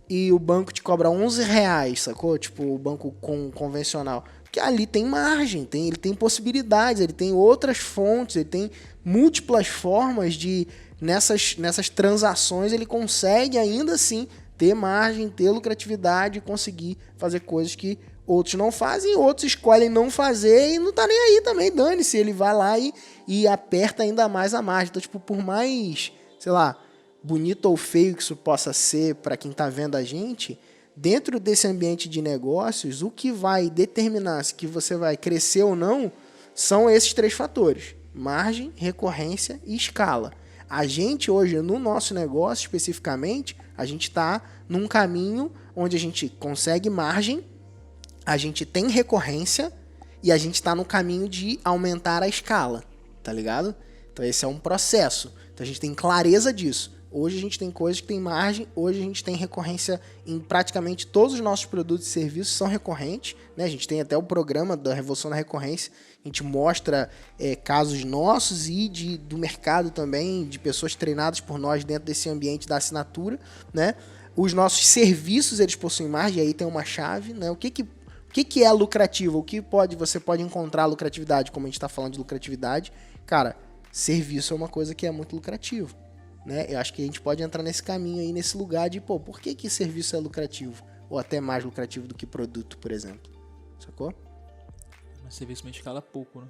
Speaker 2: e o banco te cobra R$11, sacou? Tipo, o banco convencional. Porque ali tem margem, ele tem possibilidades, ele tem outras fontes, ele tem múltiplas formas de, nessas transações, ele consegue ainda assim ter margem, ter lucratividade e conseguir fazer coisas que outros não fazem, outros escolhem não fazer e não tá nem aí também, dane-se, ele vai lá e aperta ainda mais a margem. Então, tipo, por mais, sei lá, bonito ou feio que isso possa ser para quem tá vendo a gente, dentro desse ambiente de negócios, o que vai determinar se que você vai crescer ou não são esses 3 fatores: margem, recorrência e escala. A gente hoje, no nosso negócio especificamente, a gente está num caminho onde a gente consegue margem, a gente tem recorrência e a gente está no caminho de aumentar a escala, tá ligado? Então esse é um processo. Então a gente tem clareza disso. Hoje a gente tem coisas que tem margem, hoje a gente tem recorrência em praticamente todos os nossos produtos e serviços são recorrentes, né? A gente tem até o programa da Revolução da Recorrência, a gente mostra casos nossos e do mercado também, de pessoas treinadas por nós dentro desse ambiente da assinatura, né? Os nossos serviços, eles possuem margem, aí tem uma chave, né? O que é lucrativo? Você pode encontrar lucratividade, como a gente está falando de lucratividade? Cara, serviço é uma coisa que é muito lucrativo. Né? Eu acho que a gente pode entrar nesse caminho aí, nesse lugar de, por que serviço é lucrativo? Ou até mais lucrativo do que produto, por exemplo. Sacou?
Speaker 1: Mas serviço me escala pouco, né?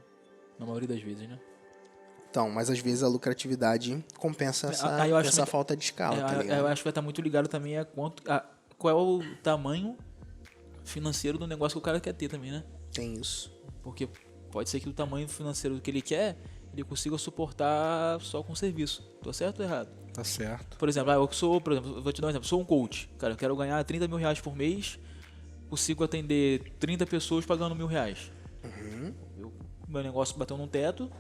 Speaker 1: Na maioria das vezes, né?
Speaker 2: Então, mas às vezes a lucratividade compensa essa falta de escala, tá ligado?
Speaker 1: Eu acho que vai estar muito ligado também qual é o tamanho financeiro do negócio que o cara quer ter também, né?
Speaker 2: Tem isso.
Speaker 1: Porque pode ser que o tamanho financeiro que ele quer, ele consiga suportar só com serviço. Tô certo ou errado?
Speaker 3: Tá certo.
Speaker 1: Por exemplo, eu vou te dar um exemplo, sou um coach. Cara, eu quero ganhar R$30 mil por mês, consigo atender 30 pessoas pagando R$1.000. Meu negócio bateu num teto,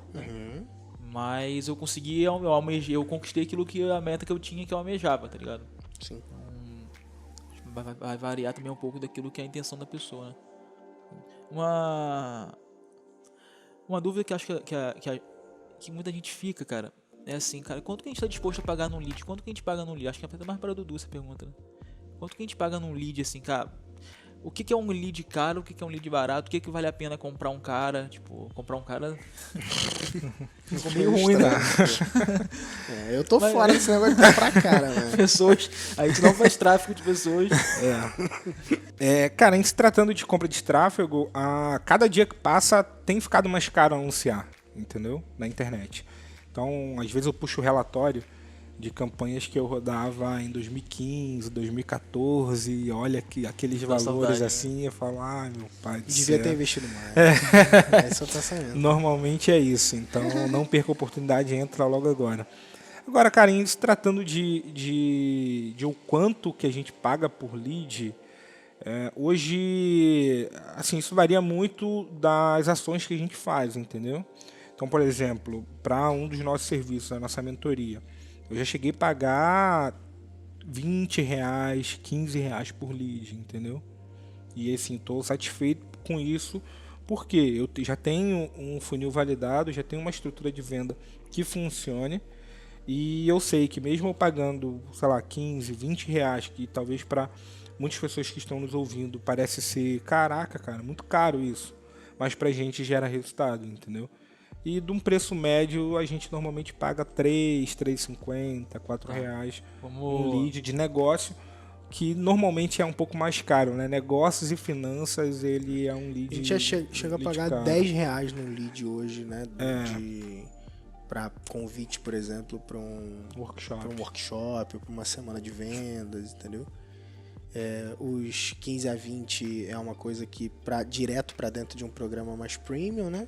Speaker 1: mas eu consegui, eu conquistei aquilo a meta que eu tinha, que eu almejava, tá ligado?
Speaker 2: Sim.
Speaker 1: Então, vai variar também um pouco daquilo que é a intenção da pessoa, né? Uma dúvida que acho que muita gente fica, cara, é assim, cara, quanto que a gente tá disposto a pagar num lead? Quanto que a gente paga num lead? Acho que é até mais para Dudu essa pergunta, né? Quanto que a gente paga num lead, assim, cara? O que é um lead caro? O que é um lead barato? O que vale a pena comprar um cara? Tipo, comprar um cara...
Speaker 3: Ficou meio ruim, né?
Speaker 2: Eu tô fora desse negócio de comprar cara, mano.
Speaker 1: Pessoas... A gente não faz tráfego de pessoas.
Speaker 3: Cara, em se tratando de compra de tráfego, a cada dia que passa tem ficado mais caro anunciar, entendeu? Na internet. Então, às vezes eu puxo o relatório de campanhas que eu rodava em 2015, 2014, e olha que aqueles valores
Speaker 1: saudade,
Speaker 3: assim, eu falo, meu pai do
Speaker 2: Devia
Speaker 3: céu.
Speaker 2: ter investido mais. Esse é o pensamento.
Speaker 3: Normalmente é isso, então não perca a oportunidade, entra logo agora. Agora, cara, em se tratando de o quanto que a gente paga por lead, hoje, assim, isso varia muito das ações que a gente faz, entendeu? Então, por exemplo, para um dos nossos serviços, a nossa mentoria, eu já cheguei a pagar R$20, R$15 por lead, entendeu? E assim, estou satisfeito com isso, porque eu já tenho um funil validado, já tenho uma estrutura de venda que funcione, e eu sei que mesmo eu pagando, sei lá, R$15, R$20, que talvez para muitas pessoas que estão nos ouvindo parece ser, caraca, cara, muito caro isso, mas pra gente gera resultado, entendeu? E de um preço médio a gente normalmente paga R$3,50, R$4 um lead de negócio, que normalmente é um pouco mais caro, né? Negócios e finanças, ele é um lead.
Speaker 2: A gente já chega a pagar
Speaker 3: caro.
Speaker 2: R$10 no lead hoje, né? Para convite, por exemplo, para um workshop, para uma semana de vendas, entendeu? Os 15 a 20 é uma coisa que direto para dentro de um programa mais premium, né?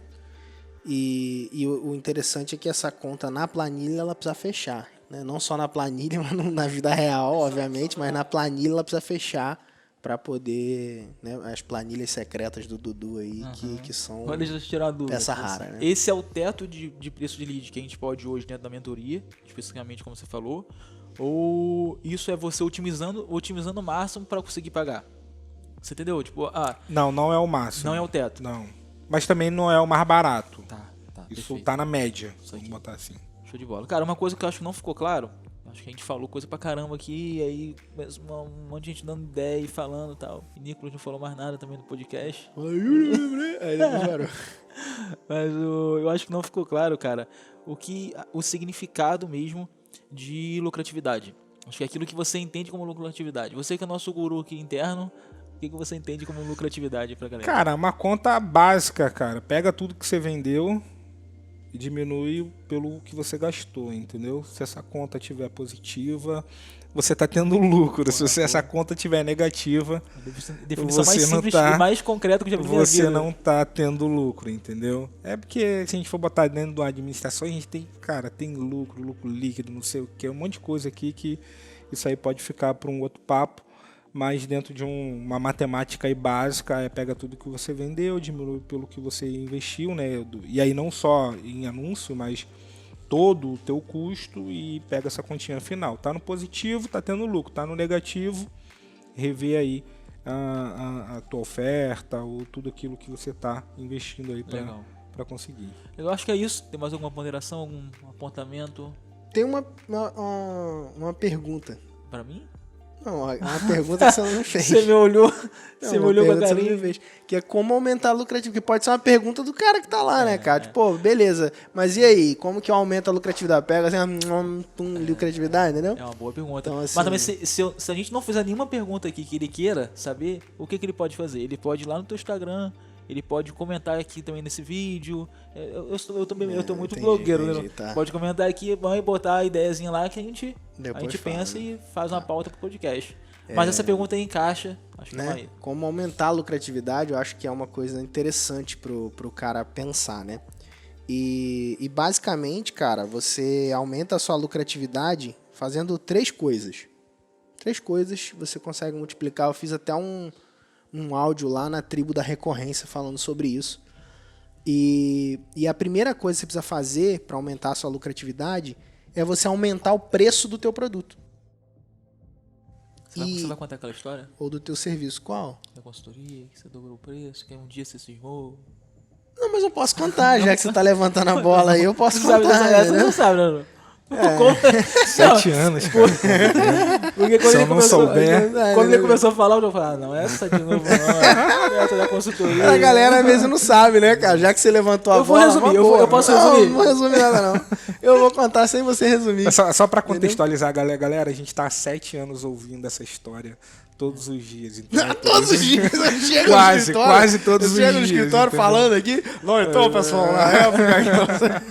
Speaker 2: E o interessante é que essa conta na planilha ela precisa fechar, né? Não só na planilha, mas na vida real, obviamente, mas na planilha ela precisa fechar para poder, né, as planilhas secretas do Dudu aí, que são
Speaker 1: Deixa eu tirar a dúvida.
Speaker 2: peça rara, né?
Speaker 1: Esse é o teto de preço de lead que a gente pode hoje dentro da mentoria, especificamente como você falou, ou isso é você otimizando o máximo para conseguir pagar? Você entendeu? Tipo,
Speaker 3: não é o máximo.
Speaker 1: Não é o teto.
Speaker 3: Não. Mas também não é o mais barato.
Speaker 1: Tá.
Speaker 3: Isso
Speaker 1: Perfeito.
Speaker 3: tá na média,
Speaker 1: Isso
Speaker 3: vamos
Speaker 1: aqui.
Speaker 3: botar assim.
Speaker 1: Show de bola. Cara, uma coisa que eu acho que não ficou claro, acho que a gente falou coisa pra caramba aqui, e aí um monte de gente dando ideia e falando e tal. E Nicolas não falou mais nada também no podcast. Mas eu acho que não ficou claro, cara, o significado mesmo de lucratividade. Acho que é aquilo que você entende como lucratividade. Você que é nosso guru aqui interno, o que você entende como lucratividade pra galera?
Speaker 3: Cara, uma conta básica, cara. Pega tudo que você vendeu e diminui pelo que você gastou, entendeu? Se essa conta estiver positiva, você está tendo lucro. Se essa conta estiver negativa,
Speaker 1: definição mais
Speaker 3: você não
Speaker 1: simples
Speaker 3: tá,
Speaker 1: e mais concreta que eu já vi na minha
Speaker 3: você
Speaker 1: vida.
Speaker 3: não está tendo lucro, entendeu? É porque se a gente for botar dentro de uma administração, a gente tem, cara, tem lucro líquido, não sei o que, um monte de coisa aqui que isso aí pode ficar para um outro papo. Mas dentro de uma matemática aí básica, pega tudo que você vendeu, diminui pelo que você investiu, né? E aí não só em anúncio, mas todo o teu custo e pega essa continha final. Tá no positivo, tá tendo lucro. Tá no negativo, rever aí a tua oferta ou tudo aquilo que você tá investindo aí para conseguir.
Speaker 1: Eu acho que é isso. Tem mais alguma ponderação, algum apontamento?
Speaker 2: Tem uma pergunta.
Speaker 1: Para mim?
Speaker 2: Não, uma pergunta que você não me fez.
Speaker 1: Você me olhou,
Speaker 2: Não,
Speaker 1: com a
Speaker 2: você não
Speaker 1: carinha.
Speaker 2: me fez. Que é como aumentar a lucratividade. Que pode ser uma pergunta do cara que tá lá, né, cara? Tipo, beleza, mas e aí? Como que aumenta a lucratividade? Pega assim, lucratividade, entendeu?
Speaker 1: É uma boa pergunta.
Speaker 2: Então, assim,
Speaker 1: mas também, se a gente não fizer nenhuma pergunta aqui que ele queira saber, o que ele pode fazer? Ele pode ir lá no teu Instagram, ele pode comentar aqui também nesse vídeo. Eu tô muito blogueiro, né?
Speaker 2: tá.
Speaker 1: Pode comentar aqui e botar a ideiazinha lá que a gente
Speaker 2: Depois
Speaker 1: pensa
Speaker 2: fala,
Speaker 1: e faz uma pauta pro podcast. Mas essa pergunta aí encaixa. Acho que
Speaker 2: né?
Speaker 1: não aí.
Speaker 2: Como aumentar a lucratividade, eu acho que é uma coisa interessante pro cara pensar, né? E basicamente, cara, você aumenta a sua lucratividade fazendo 3 coisas. 3 coisas você consegue multiplicar. Eu fiz até um áudio lá na tribo da recorrência falando sobre isso. E a primeira coisa que você precisa fazer para aumentar a sua lucratividade é você aumentar o preço do teu produto.
Speaker 1: Você vai contar aquela história
Speaker 2: Ou do teu serviço. Qual?
Speaker 1: da consultoria, que você dobrou o preço, que um dia você cismou?
Speaker 2: Não, mas eu posso contar, já que você tá levantando a bola aí, eu posso
Speaker 1: Você sabe
Speaker 2: contar.
Speaker 1: dessa essa?
Speaker 2: né?
Speaker 1: Você não sabe, não.
Speaker 3: 7 anos, cara.
Speaker 1: Porque quando
Speaker 3: Se
Speaker 1: ele
Speaker 3: eu não
Speaker 1: começou,
Speaker 3: souber-
Speaker 1: quando ele começou a falar, eu falei, não, essa de novo não, essa da consultoria.
Speaker 2: A galera às vezes não sabe, né, cara? Já que você levantou a
Speaker 1: Eu vou
Speaker 2: bola...
Speaker 1: resumir,
Speaker 2: uma boa.
Speaker 1: eu posso
Speaker 2: Não,
Speaker 1: resumir?
Speaker 2: Não vou resumir nada, não. Eu vou contar sem você resumir.
Speaker 3: Só para contextualizar, galera, a gente tá há 7 anos ouvindo essa história todos os dias. Então,
Speaker 2: Todos os dias eu chego
Speaker 3: Quase,
Speaker 2: no escritório,
Speaker 3: quase todos os
Speaker 2: eu chego no
Speaker 3: dias,
Speaker 2: escritório
Speaker 3: entendeu?
Speaker 2: falando aqui. Não, então, pessoal, na época...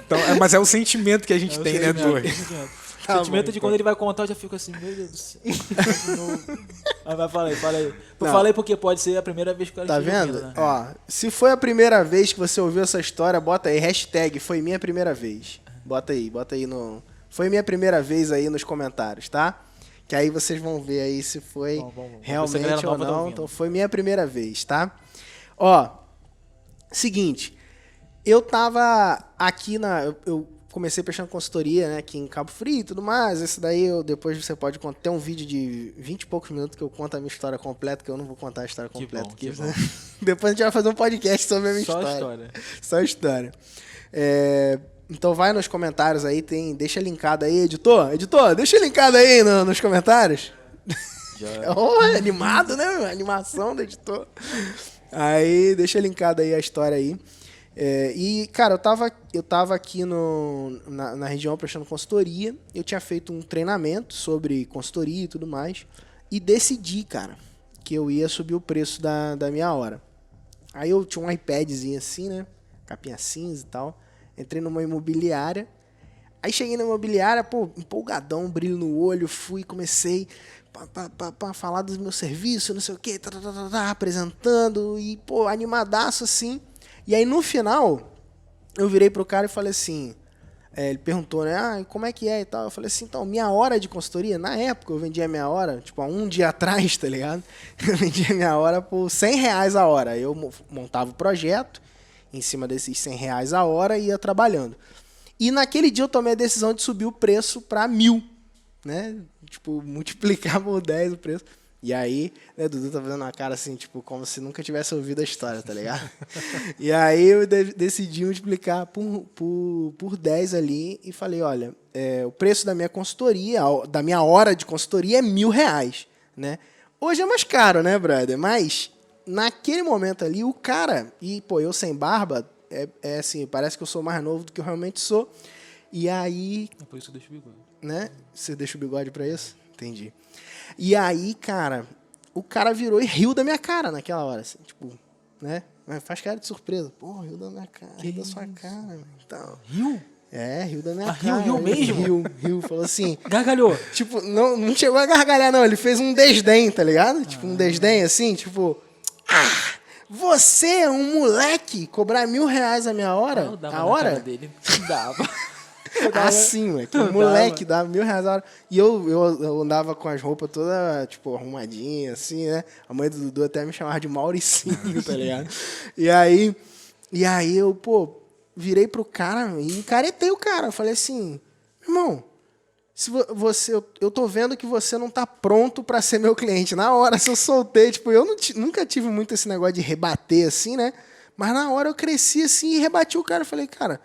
Speaker 3: Então, mas é o sentimento que a gente
Speaker 1: É o
Speaker 3: tem, né,
Speaker 1: sentimento,
Speaker 3: Torre?
Speaker 1: é o sentimento.
Speaker 2: Tá
Speaker 1: O sentimento
Speaker 2: bom,
Speaker 1: de
Speaker 2: então.
Speaker 1: quando ele vai contar, eu já fico assim, meu Deus do céu. De novo. Mas fala aí. Eu
Speaker 2: Não.
Speaker 1: falei porque pode ser a primeira vez que eu
Speaker 2: Tá
Speaker 1: esteja
Speaker 2: vendo?
Speaker 1: ouvindo, né?
Speaker 2: Ó, se foi a primeira vez que você ouviu essa história, bota aí, hashtag foi minha primeira vez. Bota aí no... Foi minha primeira vez aí nos comentários, tá? Que aí vocês vão ver aí se foi
Speaker 1: Vamos ver se a galera
Speaker 2: realmente ou
Speaker 1: nova tá
Speaker 2: não.
Speaker 1: ouvindo.
Speaker 2: Então foi minha primeira vez, tá? Ó, seguinte, eu tava aqui eu comecei prestando consultoria, né, aqui em Cabo Frio e tudo mais. Esse daí, depois você pode contar. Tem um vídeo de 20 e poucos minutos que eu conto a minha história completa, que eu não vou contar a história
Speaker 1: Que
Speaker 2: completa
Speaker 1: bom,
Speaker 2: aqui.
Speaker 1: que
Speaker 2: Né? Depois a gente vai fazer um podcast sobre a minha
Speaker 1: Só a
Speaker 2: história.
Speaker 1: história.
Speaker 2: Só a história. Então vai nos comentários aí, deixa linkado aí, editor. Editor, deixa linkado aí nos comentários. Oh, animado, né? Animação do editor. Aí, deixa linkado aí a história aí. E, cara, eu tava aqui na região prestando consultoria. Eu tinha feito um treinamento sobre consultoria e tudo mais. E decidi, cara, que eu ia subir o preço da minha hora. Aí eu tinha um iPadzinho assim, né? Capinha cinza e tal. Entrei numa imobiliária. Aí cheguei na imobiliária, pô, empolgadão, brilho no olho. Fui, comecei a falar dos meus serviços, não sei o quê. Apresentando e, pô, animadaço assim. E aí, no final, eu virei pro cara e falei assim... ele perguntou, né? Como é que é e tal. Eu falei assim, então, minha hora de consultoria... Na época, eu vendia minha hora, tipo, há um dia atrás, tá ligado? Eu vendia minha hora por R$100 a hora. Eu montava o projeto, em cima desses R$100 a hora, e ia trabalhando. E naquele dia, eu tomei a decisão de subir o preço para 1.000, né? Tipo, multiplicar por 10 o preço. E aí, né, Dudu tá fazendo uma cara assim, tipo, como se nunca tivesse ouvido a história, tá ligado? E aí eu decidi multiplicar por 10 ali e falei, olha, o preço da minha consultoria, da minha hora de consultoria é R$1.000, né? Hoje é mais caro, né, brother? Mas naquele momento ali, o cara, e pô, eu sem barba, assim, parece que eu sou mais novo do que eu realmente sou. E aí...
Speaker 1: É por isso que eu deixo o bigode.
Speaker 2: Né? Você deixa o bigode pra isso? Entendi. E aí, cara, o cara virou e riu da minha cara naquela hora, assim, tipo, né? Mas faz cara de surpresa. Pô, riu da minha cara, riu da sua cara. Então,
Speaker 1: Riu?
Speaker 2: riu da minha
Speaker 1: Ah, riu,
Speaker 2: cara.
Speaker 1: riu mesmo?
Speaker 2: Riu, falou assim...
Speaker 1: Gargalhou.
Speaker 2: Tipo, não chegou a gargalhar, não. Ele fez um desdém, tá ligado? Tipo, um desdém, assim, tipo... Você é um moleque cobrar R$1.000 a minha hora?
Speaker 1: Eu dava
Speaker 2: A
Speaker 1: na
Speaker 2: hora?
Speaker 1: cara dele. Dava.
Speaker 2: Assim, moleque. O moleque dá R$1.000 a hora. E eu andava com as roupas todas, tipo, arrumadinhas, assim, né? A mãe do Dudu até me chamava de Mauricinho, tá ligado? E aí eu, pô, virei pro cara e encaretei o cara. Eu falei assim, irmão, se eu tô vendo que você não tá pronto pra ser meu cliente. Na hora, se eu soltei, tipo, eu nunca tive muito esse negócio de rebater, assim, né? Mas na hora eu cresci, assim, e rebati o cara. Eu falei, cara...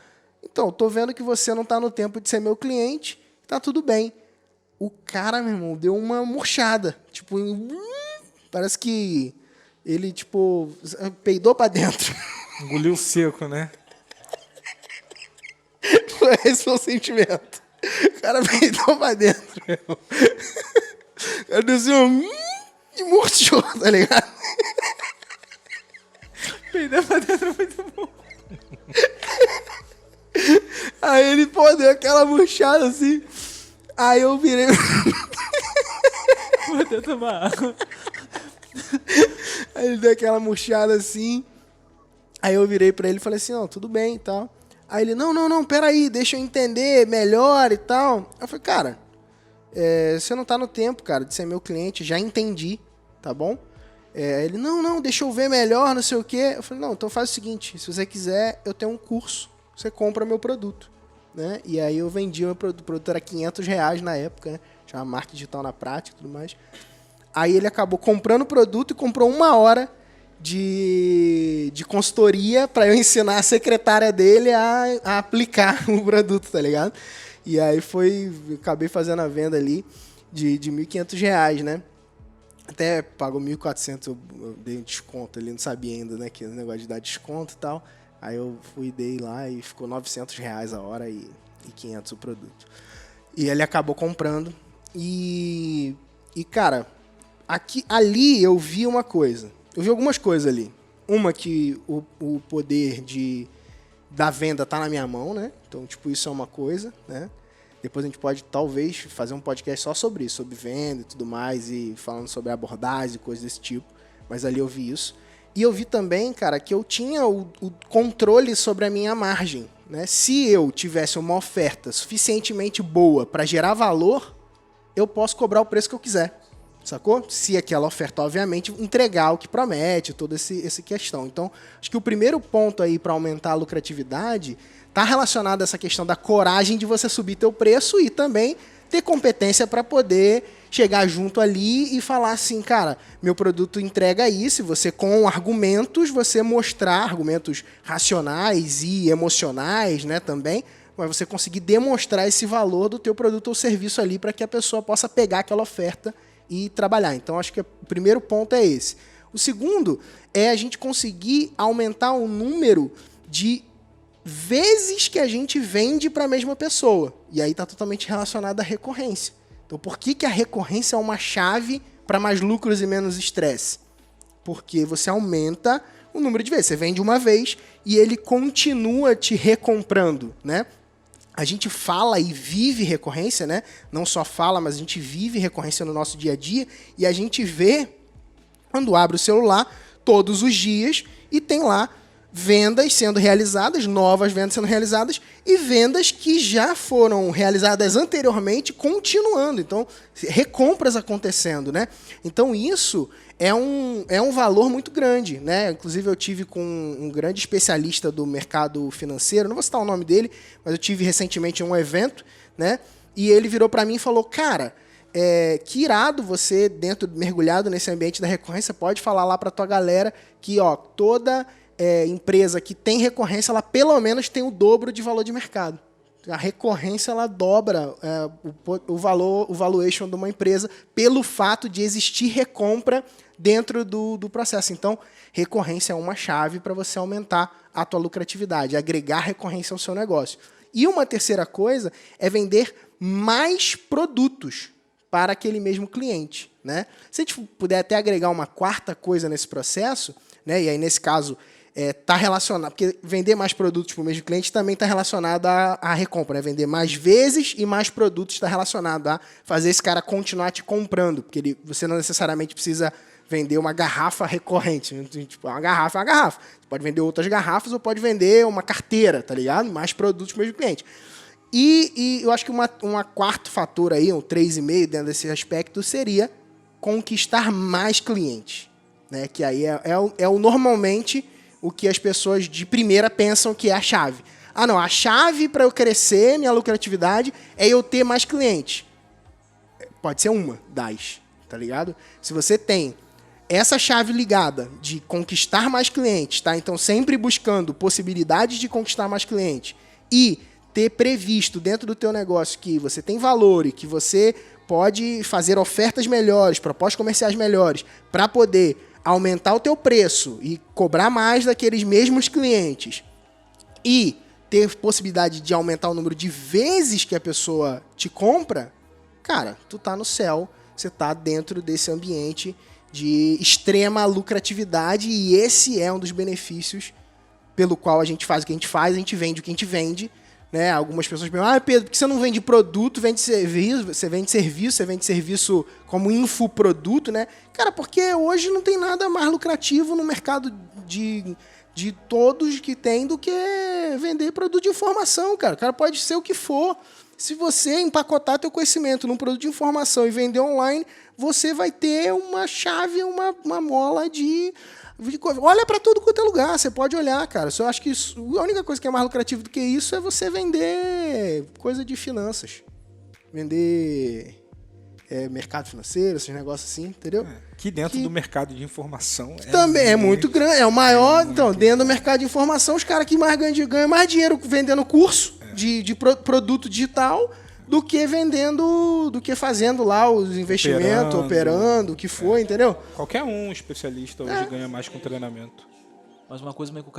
Speaker 2: Então, tô vendo que você não tá no tempo de ser meu cliente, tá tudo bem. O cara, meu irmão, deu uma murchada. Tipo, parece que ele, tipo, peidou pra dentro.
Speaker 3: Engoliu seco, né?
Speaker 2: Esse foi o sentimento. O cara peidou pra dentro, meu irmão. O cara deu assim, e murchou, tá ligado?
Speaker 1: Peidou pra dentro, muito bom.
Speaker 2: Aí ele, pô, deu aquela murchada assim. Aí eu virei...
Speaker 1: Vou até tomar água.
Speaker 2: Aí ele deu aquela murchada assim. Aí eu virei pra ele e falei assim, não, tudo bem e tal. Aí ele, não, peraí, deixa eu entender melhor e tal. Eu falei, cara, você não tá no tempo, cara, de ser meu cliente, já entendi, tá bom? Ele, não, deixa eu ver melhor, não sei o quê. Eu falei, não, então faz o seguinte, se você quiser, eu tenho um curso, você compra meu produto, né? E aí eu vendi o meu produto, o produto era R$500 na época, né? Chama Marketing Digital na Prática e tudo mais. Aí ele acabou comprando o produto e comprou 1 hora de consultoria para eu ensinar a secretária dele a aplicar o produto, tá ligado? E aí acabei fazendo a venda ali de R$1.500, né? Até pagou 1.400, eu dei um desconto ali, não sabia ainda, né, que negócio de dar desconto e tal. Aí eu dei lá e ficou R$900 a hora e 500 o produto. E ele acabou comprando. E cara, ali eu vi uma coisa. Eu vi algumas coisas ali. Uma que o poder de da venda tá na minha mão, né? Então, tipo, isso é uma coisa, né? Depois a gente pode, talvez, fazer um podcast só sobre isso, sobre venda e tudo mais, e falando sobre abordagem e coisas desse tipo. Mas ali eu vi isso. E eu vi também, cara, que eu tinha o controle sobre a minha margem, né? Se eu tivesse uma oferta suficientemente boa para gerar valor, eu posso cobrar o preço que eu quiser, sacou? Se aquela oferta, obviamente, entregar o que promete, toda essa questão. Então, acho que o primeiro ponto aí para aumentar a lucratividade está relacionado a essa questão da coragem de você subir teu preço e também ter competência para poder chegar junto ali e falar assim, cara, meu produto entrega isso, e você com argumentos, você mostrar argumentos racionais e emocionais, né, também, mas você conseguir demonstrar esse valor do teu produto ou serviço ali para que a pessoa possa pegar aquela oferta e trabalhar. Então, acho que o primeiro ponto é esse. O segundo é a gente conseguir aumentar o número de vezes que a gente vende para a mesma pessoa. E aí está totalmente relacionado à recorrência. Então, por que a recorrência é uma chave para mais lucros e menos estresse? Porque você aumenta o número de vezes. Você vende uma vez e ele continua te recomprando, né? A gente fala e vive recorrência, né? Não só fala, mas a gente vive recorrência no nosso dia a dia. E a gente vê, quando abre o celular, todos os dias, e tem lá vendas sendo realizadas, novas vendas sendo realizadas, e vendas que já foram realizadas anteriormente, continuando. Então, recompras acontecendo, né? Então, isso é um valor muito grande, né? Inclusive, eu tive com um grande especialista do mercado financeiro, não vou citar o nome dele, mas eu tive recentemente um evento, né? E ele virou para mim e falou, cara, que irado você, mergulhado nesse ambiente da recorrência, pode falar lá para tua galera que, ó, toda empresa que tem recorrência, ela pelo menos tem o dobro de valor de mercado. A recorrência, ela dobra o valor, o valuation de uma empresa pelo fato de existir recompra dentro do processo. Então, recorrência é uma chave para você aumentar a tua lucratividade, agregar recorrência ao seu negócio. E uma terceira coisa é vender mais produtos para aquele mesmo cliente, né? Se a gente puder até agregar uma quarta coisa nesse processo, né? E aí, nesse caso, tá relacionado, porque vender mais produtos para o mesmo cliente também está relacionado à recompra, né? Vender mais vezes e mais produtos está relacionado a fazer esse cara continuar te comprando, porque você não necessariamente precisa vender uma garrafa recorrente. Tipo, uma garrafa é uma garrafa. Você pode vender outras garrafas ou pode vender uma carteira, tá ligado? Mais produtos para o mesmo cliente. E eu acho que uma quarto fator aí, um 3,5 dentro desse aspecto, seria conquistar mais clientes, né? Que aí é o normalmente o que as pessoas de primeira pensam que é a chave. Ah, não, a chave para eu crescer minha lucratividade é eu ter mais clientes. Pode ser uma das, tá ligado? Se você tem essa chave ligada de conquistar mais clientes, tá? Então, sempre buscando possibilidades de conquistar mais clientes e ter previsto dentro do teu negócio que você tem valor e que você pode fazer ofertas melhores, propostas comerciais melhores, para poder aumentar o teu preço e cobrar mais daqueles mesmos clientes e ter possibilidade de aumentar o número de vezes que a pessoa te compra, cara, tu tá no céu, você tá dentro desse ambiente de extrema lucratividade e esse é um dos benefícios pelo qual a gente faz o que a gente faz, a gente vende o que a gente vende, né? Algumas pessoas perguntam, Pedro, por que você não vende produto, vende serviço? Você vende serviço como infoproduto, né? Cara, porque hoje não tem nada mais lucrativo no mercado de todos que tem do que vender produto de informação, cara. O cara pode ser o que for. Se você empacotar teu conhecimento num produto de informação e vender online, você vai ter uma chave, uma mola de... Olha para tudo quanto é lugar, você pode olhar, cara. Eu acho que a única coisa que é mais lucrativa do que isso é você vender coisa de finanças. Vender mercado financeiro, esses negócios assim, entendeu?
Speaker 3: Que dentro do mercado de informação...
Speaker 2: Também é muito grande, é o maior. Então, dentro do mercado de informação, os caras que mais ganham mais dinheiro vendendo curso de produto digital do que fazendo lá os investimentos, operando, o que for, entendeu?
Speaker 3: Qualquer um especialista hoje ganha mais com treinamento.
Speaker 1: Mas uma coisa meio que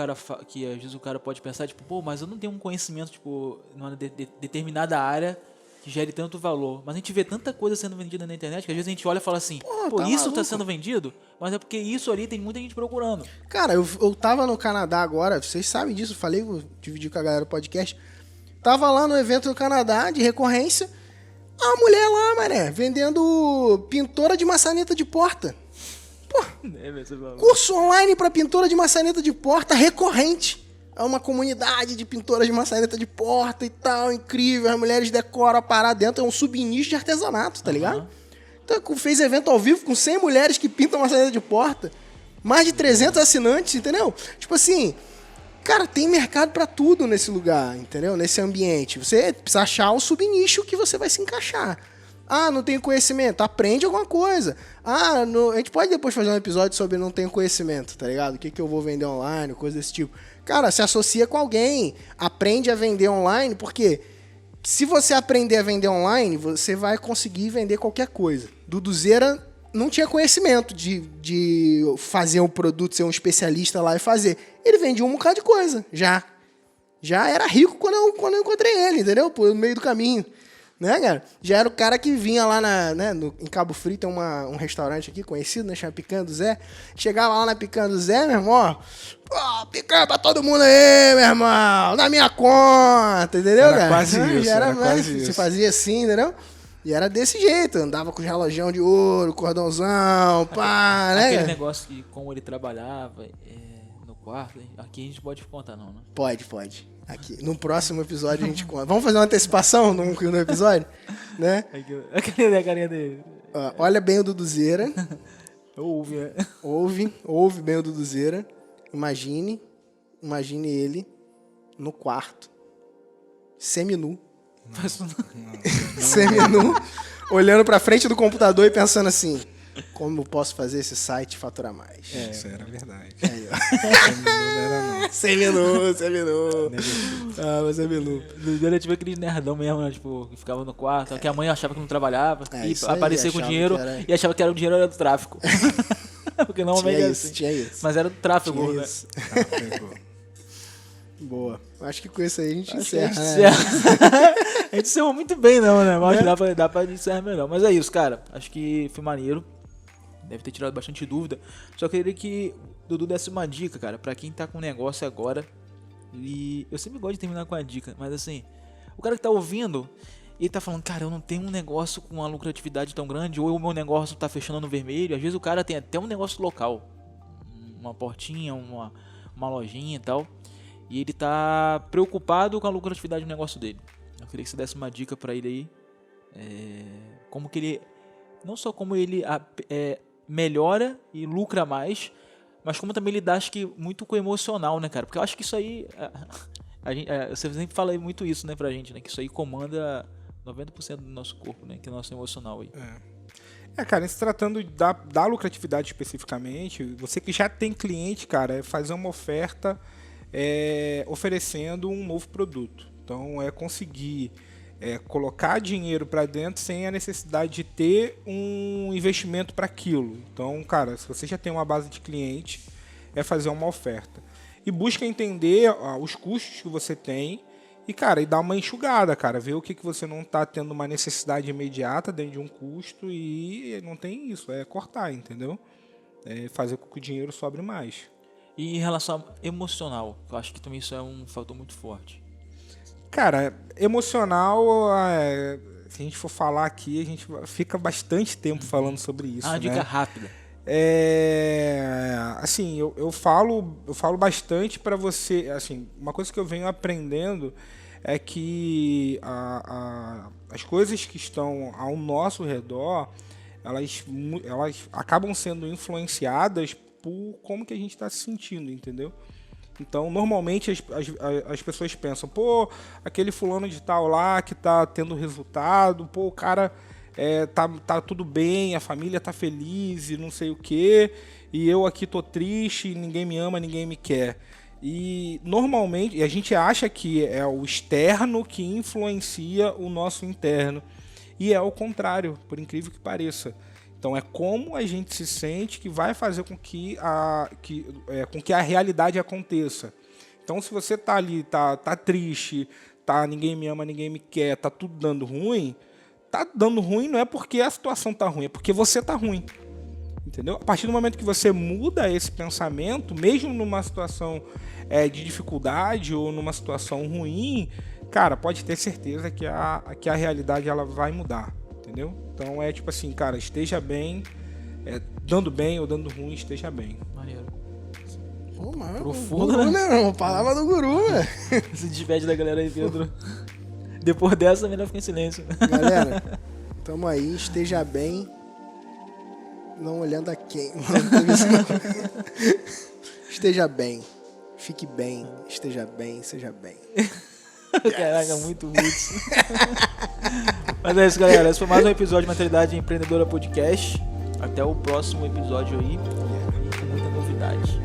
Speaker 1: que às vezes o cara pode pensar, tipo, pô, mas eu não tenho um conhecimento, tipo, numa determinada área que gere tanto valor. Mas a gente vê tanta coisa sendo vendida na internet que às vezes a gente olha e fala assim, pô,
Speaker 2: tá
Speaker 1: isso
Speaker 2: maluco?
Speaker 1: tá sendo vendido? mas é porque isso ali tem muita gente procurando.
Speaker 2: Cara, eu tava no Canadá agora, vocês sabem disso, falei, vou dividir com a galera do podcast. Tava lá no evento do Canadá, de recorrência, a mulher lá, mané, vendendo pintora de maçaneta de porta. Pô, curso online pra pintora de maçaneta de porta recorrente. É uma comunidade de pintoras de maçaneta de porta e tal, incrível. As mulheres decoram a parada dentro, é um subnicho de artesanato, tá ligado? Então, fez evento ao vivo com 100 mulheres que pintam maçaneta de porta. Mais de 300 assinantes, entendeu? Tipo assim, cara, tem mercado pra tudo nesse lugar, entendeu? Nesse ambiente. Você precisa achar um subnicho que você vai se encaixar. Ah, não tenho conhecimento. Aprende alguma coisa. Ah, a gente pode depois fazer um episódio sobre não tenho conhecimento, tá ligado? O que eu vou vender online, coisa desse tipo. Cara, se associa com alguém. Aprende a vender online, porque se você aprender a vender online, você vai conseguir vender qualquer coisa. Duduzeira não tinha conhecimento de fazer um produto, ser um especialista lá e fazer. Ele vendia um bocado de coisa, já. Já era rico quando eu encontrei ele, entendeu? No meio do caminho. Né, cara? Já era o cara que vinha lá em Cabo Frio, tem um restaurante aqui conhecido, né? Chama Picanha do Zé. Chegava lá na Picanha do Zé, meu irmão, ó. Pô, picanha pra todo mundo aí, meu irmão. Na minha conta, entendeu,
Speaker 3: era
Speaker 2: cara?
Speaker 3: Quase isso,
Speaker 2: era
Speaker 3: quase
Speaker 2: isso.
Speaker 3: isso.
Speaker 2: Você fazia assim, entendeu? E era desse jeito. Andava com relógio de ouro, cordãozão, pá, né?
Speaker 1: Aquele negócio que, como ele trabalhava no quarto, aqui a gente pode contar, não, né?
Speaker 2: Pode. Aqui, no próximo episódio a gente conta. Vamos fazer uma antecipação no episódio? Né?
Speaker 1: Aquele carinha dele.
Speaker 2: Olha bem o Duduzeira.
Speaker 1: Ouve, né?
Speaker 2: Ouve bem o Duduzeira. Imagine ele no quarto, seminu. Seminu, olhando pra frente do computador e pensando assim: como eu posso fazer esse site faturar mais?
Speaker 3: Isso era verdade.
Speaker 2: Aí, ó.
Speaker 3: Não era não.
Speaker 2: Seminu. Mas seminu.
Speaker 1: Ele tipo aquele nerdão mesmo, né? Tipo, que ficava no quarto, que a mãe achava que não trabalhava, e
Speaker 2: isso aí,
Speaker 1: aparecia com
Speaker 2: achava
Speaker 1: dinheiro
Speaker 2: que era-
Speaker 1: e achava que era o dinheiro era do tráfico. Porque normalmente
Speaker 2: Tinha
Speaker 1: é
Speaker 2: isso,
Speaker 1: assim.
Speaker 2: tinha isso.
Speaker 1: Mas era do tráfego,
Speaker 2: Tinha
Speaker 1: né?
Speaker 2: isso.
Speaker 3: Pegou.
Speaker 2: Boa. Acho que com isso aí a gente
Speaker 1: Acho que a
Speaker 2: encerra,
Speaker 1: gente
Speaker 2: né?
Speaker 1: encerra. A gente encerrou muito bem, não, né? Mas dá pra encerrar melhor. Mas é isso, cara. Acho que foi maneiro. Deve ter tirado bastante dúvida. Só queria que o Dudu desse uma dica, cara, pra quem tá com negócio agora. E eu sempre gosto de terminar com a dica, mas assim, o cara que tá ouvindo, ele tá falando, cara, eu não tenho um negócio com uma lucratividade tão grande, ou o meu negócio tá fechando no vermelho. Às vezes o cara tem até um negócio local, uma portinha, uma lojinha e tal, e ele tá preocupado com a lucratividade do negócio dele. Eu queria que você desse uma dica pra ele aí, como que ele, não só como ele melhora e lucra mais, mas como também lidar, acho que, muito com o emocional, né, cara? Porque eu acho que isso aí, você sempre fala muito isso, né, pra gente, né? Que isso aí comanda 90% do nosso corpo, né? Que é o nosso emocional aí.
Speaker 3: Cara, se tratando da lucratividade especificamente, você que já tem cliente, cara, é fazer uma oferta oferecendo um novo produto. Então, é conseguir colocar dinheiro para dentro sem a necessidade de ter um investimento para aquilo. Então, cara, se você já tem uma base de cliente, é fazer uma oferta. E busca entender os custos que você tem e, cara, e dar uma enxugada, cara. Ver o que você não está tendo uma necessidade imediata dentro de um custo e não tem isso. É cortar, entendeu? É fazer com que o dinheiro sobre mais.
Speaker 1: E em relação ao emocional, eu acho que também isso é um fator muito forte.
Speaker 3: Cara, emocional, se a gente for falar aqui, a gente fica bastante tempo falando sobre isso.
Speaker 1: Uma dica
Speaker 3: né?
Speaker 1: rápida.
Speaker 3: Assim, eu falo bastante para você. Assim, uma coisa que eu venho aprendendo é que as coisas que estão ao nosso redor, elas acabam sendo influenciadas por como que a gente está se sentindo, entendeu? Então, normalmente as pessoas pensam, pô, aquele fulano de tal lá que tá tendo resultado, pô, o cara tá tudo bem, a família tá feliz e não sei o quê, e eu aqui tô triste, ninguém me ama, ninguém me quer. E normalmente, a gente acha que é o externo que influencia o nosso interno, e é o contrário, por incrível que pareça. Então é como a gente se sente que vai fazer com que a realidade aconteça. Então se você tá ali, tá triste, ninguém me ama, ninguém me quer, tá tudo dando ruim não é porque a situação tá ruim, é porque você tá ruim. Entendeu? A partir do momento que você muda esse pensamento, mesmo numa situação de dificuldade ou numa situação ruim, cara, pode ter certeza que a realidade ela vai mudar, entendeu? Então é tipo assim, cara, esteja bem, dando bem ou dando ruim, esteja bem.
Speaker 1: Maneiro.
Speaker 2: Pô, mano,
Speaker 1: Profundo,
Speaker 2: guru,
Speaker 1: né?
Speaker 2: né? Palavra do guru, velho.
Speaker 1: Se despede da galera aí, Pedro. Depois dessa, melhor ficar em silêncio.
Speaker 2: Galera, tamo aí, esteja bem. Não olhando a quem. Esteja bem. Fique bem. Esteja bem. Seja bem.
Speaker 1: Caraca, muito roots. Mas é isso, galera. Esse foi mais um episódio de Mentalidade Empreendedora Podcast. Até o próximo episódio aí. E com muita novidade.